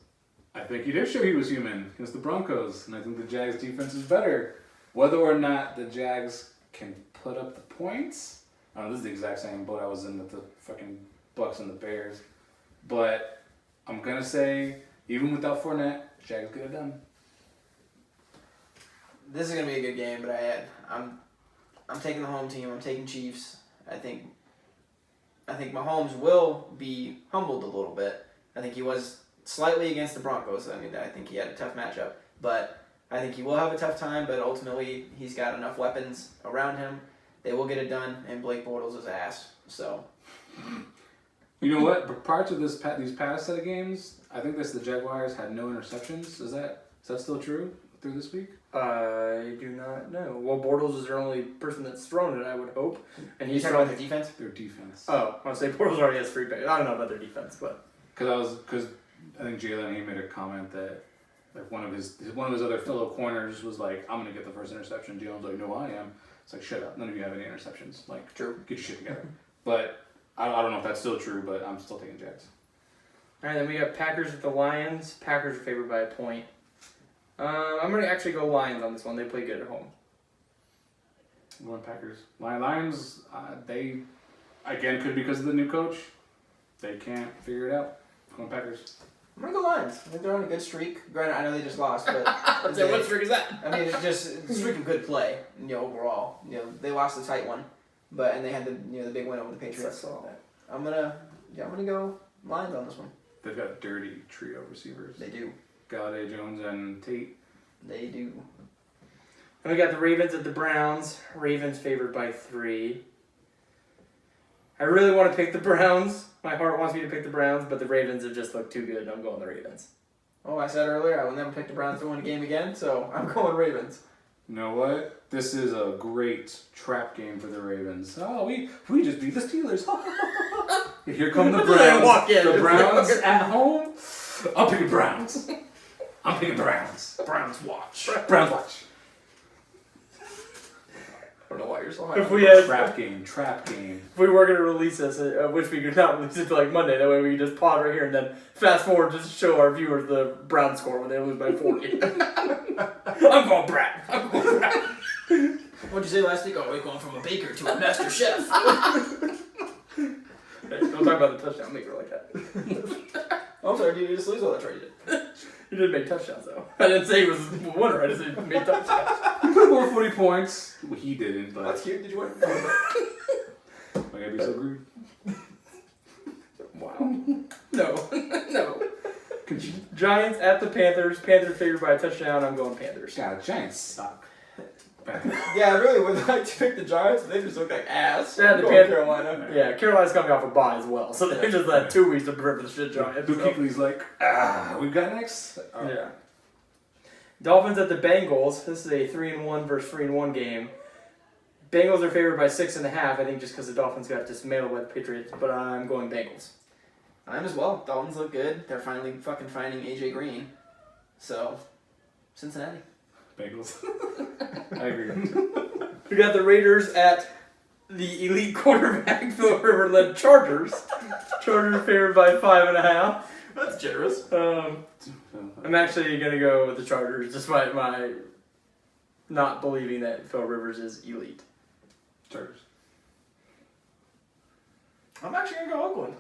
I think he did show he was human against the Broncos, and I think the Jags defense is better. Whether or not the Jags can put up the points, this is the exact same boat I was in with the fucking Bucks and the Bears. But I'm gonna say, even without Fournette, Jags get it done. This is gonna be a good game, but I'm taking the home team. I'm taking Chiefs. I think Mahomes will be humbled a little bit. I think he was slightly against the Broncos. I mean, I think he had a tough matchup, but I think he will have a tough time. But ultimately, he's got enough weapons around him. They will get it done, and Blake Bortles is ass. So. You know what? But prior to these past set of games, I think the Jaguars had no interceptions. Is that still true through this week? I do not know. Well, Bortles is their only person that's thrown it, I would hope. And he's talking about thrown the defense? Their defense. Oh, I was say Bortles already has 3 picks. I don't know about their defense, but Because I think Jalen, he made a comment that one of his other fellow corners was like, I'm gonna get the first interception. Jalen's like, no, I am. It's like, shut up. None of you have any interceptions. True. Get your shit together. But I don't know if that's still true, but I'm still taking Jags. all right. Then we got Packers at the Lions. Packers are favored by a point. I'm gonna actually go Lions on this one. They play good at home. I'm going Packers. Lions, they again could be because of the new coach. They can't figure it out. I'm going Packers. I'm gonna go Lions. I think they're on a good streak. Granted, I know they just lost, but What streak is that? I mean, it's just a streak of good play. Overall, they lost a tight one, and they had the big win over the Patriots. Sucks all. I'm gonna go Lions on this one. They've got dirty trio receivers. They do. Galladay, Jones, and Tate. They do. And we got the Ravens at the Browns. Ravens favored by 3. I really want to pick the Browns. My heart wants me to pick the Browns, but the Ravens have just looked too good, and I'm going the Ravens. Oh, I said earlier I will never pick the Browns to win a game again, so I'm going Ravens. You know what? This is a great trap game for the Ravens. Oh, we just beat the Steelers. Here come the Browns. Walk in. The Browns at home. I'm picking Browns. I'm picking Browns. Browns watch. Browns watch. I don't know why you're so high. If we had, Trap game. Trap game. if we were going to release this, which we could not release it till like Monday, that way we could just pause right here and then fast forward just to show our viewers the Browns score when they lose by 40. I'm going Brad. I'm going Brad. What'd you say last week? Oh, we're going from a baker to a master chef. Hey, don't talk about the touchdown maker like that. Oh, I'm sorry, you just lose all that trade. He did make touchdowns though. I didn't say he was the winner. I just said he made touchdowns. He put more 40 points. Well, he didn't, but That's cute. Did you win? I gotta be so rude. Wow. No. No. Giants at the Panthers. Panthers favored by a touchdown. I'm going Panthers. God, Giants suck. Yeah, I really would like to pick the Giants, but they just look like ass. Yeah, I'm the going Panthers. Carolina. Yeah, Carolina's coming off a bye as well, so they just had 2 weeks to prepare for the shit Giants. Luke So. Kuechly's like, we've got next. Oh. Yeah. Dolphins at the Bengals. This is a 3-1 versus 3-1 game. Bengals are favored by 6.5. I think just because the Dolphins got dismantled by the Patriots, but I'm going Bengals. I'm as well. Dolphins look good. They're finally fucking finding AJ Green. So, Cincinnati. Bengals. I agree. We got the Raiders at the elite quarterback Phil Rivers led Chargers. Chargers favored by 5.5. That's generous. I'm actually gonna go with the Chargers, despite my not believing that Phil Rivers is elite. Chargers. I'm actually gonna go Oakland.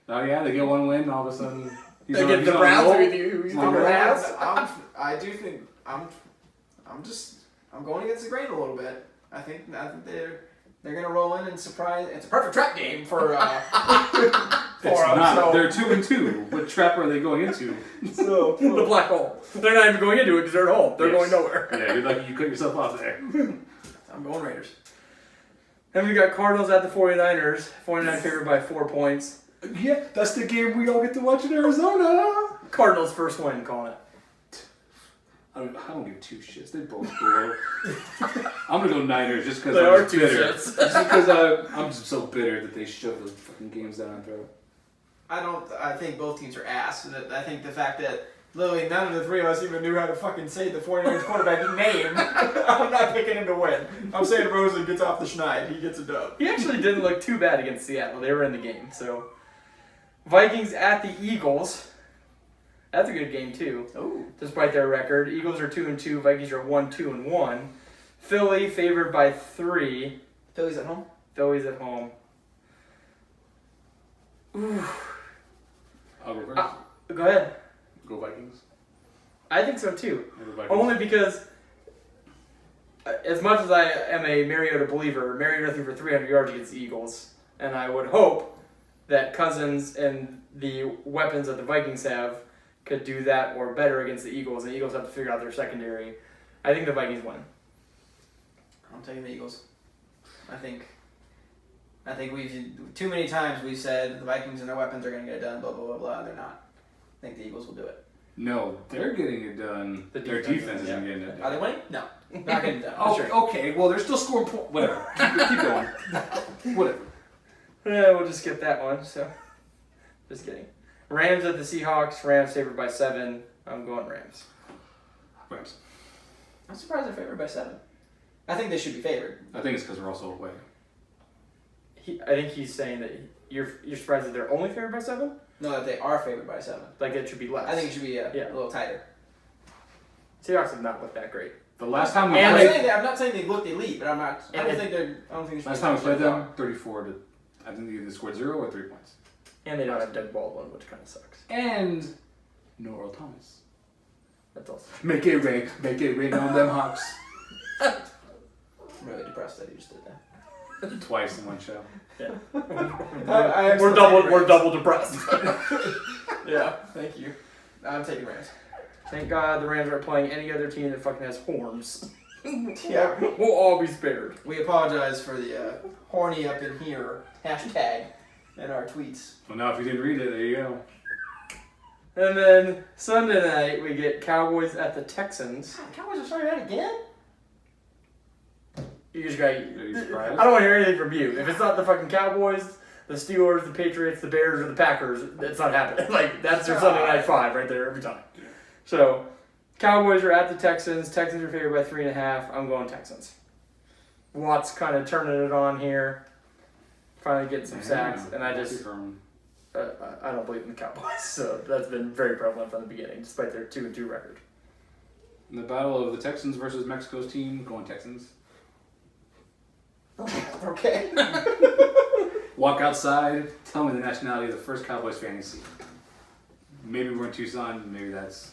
Oh yeah, they get one win, all of a sudden. They get the Browns. Who you think on the roll. Browns? I do think I'm going against the grain a little bit. I think they're gonna roll in and surprise. It's a perfect trap game for It's them. not. So, They're 2-2. What trap are they going into? so The black hole. They're not even going into it because they're at home. They're Yes. going nowhere. Yeah, you're lucky you cut yourself off there. I'm going Raiders. Then we got Cardinals at the 49ers. 49 favored by 4 points. Yeah, that's the game we all get to watch in Arizona. Cardinals first win, calling it. I don't give 2 shits. They both blow. I'm gonna go Niners just because They I'm are just 2 bitter. shits. Just because I'm just so bitter that they shove those fucking games down our throat. I think both teams are ass. I think the fact that literally none of the three of us even knew how to fucking say the 49ers quarterback name. I'm not picking him to win. I'm saying Rosen gets off the schneid. He gets a dub. He actually didn't look too bad against Seattle. They were in the game, so. Vikings at the Eagles. That's a good game, too. Oh. Despite their record. Eagles are 2-2. Vikings are 1-2-1. Philly favored by 3. Philly's at home. Philly's at home. Ooh. I'll go first. Go ahead. Go Vikings. I think so, too. I'll go Vikings. Only because, as much as I am a Mariota believer, Mariota threw for 300 yards against the Eagles. And I would hope that Cousins and the weapons that the Vikings have could do that or better against the Eagles. And the Eagles have to figure out their secondary. I think the Vikings win. I'm taking the Eagles. I think we've too many times we've said the Vikings and their weapons are going to get it done. Blah blah blah blah. They're not. I think the Eagles will do it. No, they're getting it done. Their defense isn't getting it Are done. they winning? No, not getting it done. Oh, Sure. okay. Well, they're still scoring points. Whatever. Keep going. Whatever. Yeah, we'll just skip that one. So, just kidding. Rams at the Seahawks. Rams favored by 7. I'm going Rams. Rams. I'm surprised they're favored by 7. I think they should be favored. I think it's because we're also away. I think he's saying that you're surprised that they're only favored by 7. No, that they are favored by 7. Like it should be less. I think it should be a little tighter. Seahawks have not looked that great. The last time we And played, I'm not saying they looked elite, but I don't think they should. last be time we played so them, 34 to, I think they either scored 0 or 3 points. And they don't have Doug Baldwin, which kind of sucks. And no Earl Thomas. That's also. Make it rain on them Hawks. I'm really depressed that he just did that. Twice in one show. We're We're double depressed. Yeah, thank you. I'm taking Rams. Thank God the Rams aren't playing any other team that fucking has horns. Yeah. We'll all be spared. We apologize for the horny up in here hashtag in our tweets. Well, now if you didn't read it, there you go. And then Sunday night we get Cowboys at the Texans. Cowboys are starting out again? You just got. Are you surprised? I don't want to hear anything from you. If it's not the fucking Cowboys, the Steelers, the Patriots, the Bears, or the Packers, it's not happening. Like that's your Sunday night 5 right there every time. So, Cowboys are at the Texans. Texans are favored by 3.5. I'm going Texans. Watt's kind of turning it on here. Finally getting some sacks, and I don't believe in the Cowboys. So that's been very prevalent from the beginning, despite their 2-2 record. In the battle of the Texans versus Mexico's team, going Texans. Okay. Walk outside, tell me the nationality of the first Cowboys fan you see. Maybe we're in Tucson, maybe that's...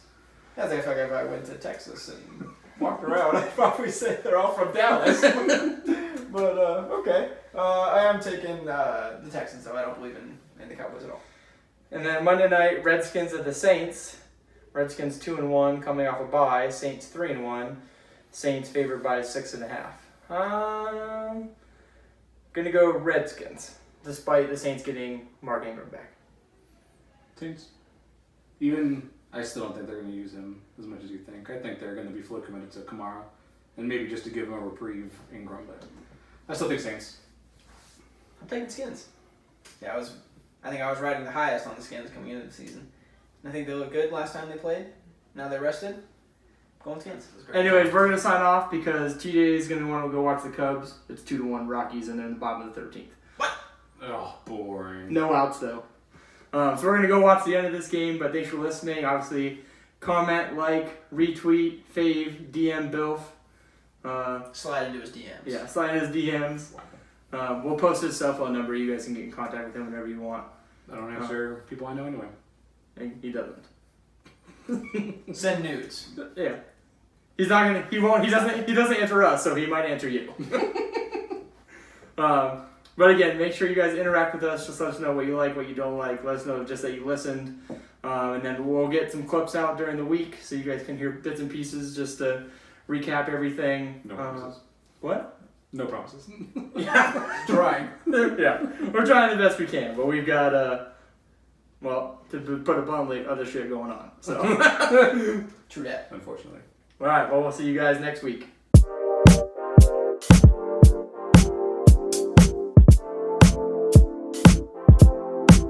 I think if I went to Texas and walked around, I'd probably say they're all from Dallas. But, okay. I am taking the Texans, though. I don't believe in the Cowboys at all. And then Monday night, Redskins at the Saints. Redskins 2-1, coming off a bye. Saints 3-1. Saints favored by 6.5. Gonna go Redskins, despite the Saints getting Mark Ingram back. Saints. Even, I still don't think they're going to use him as much as you think. I think they're going to be fully committed to Kamara. And maybe just to give him a reprieve, Ingram. But I still think Saints. I'm taking Skins. Yeah, I think I was riding the highest on the Skins coming into the season. And I think they looked good last time they played. Now they're rested. Going Skins. Anyways, we're gonna sign off because TJ is gonna want to go watch the Cubs. It's 2-1 Rockies, and they're in the bottom of the 13th. Oh, boring. No outs though. So we're gonna go watch the end of this game. But thanks for listening. Obviously, comment, like, retweet, fave, DM Bilf. Slide into his DMs. Yeah, slide in his DMs. We'll post his cell phone number. You guys can get in contact with him whenever you want. I don't answer people I know anyway. And he doesn't. Send nudes. Yeah. He's not gonna. He won't. He doesn't answer us, so he might answer you. But again, make sure you guys interact with us. Just let us know what you like, what you don't like. Let us know just that you listened, and then we'll get some clips out during the week so you guys can hear bits and pieces just to recap everything. No promises. What? No promises. Yeah. Trying. Yeah, we're trying the best we can, but we've got well, to put it bluntly, other shit going on. So. True that. Unfortunately. All right. Well, we'll see you guys next week.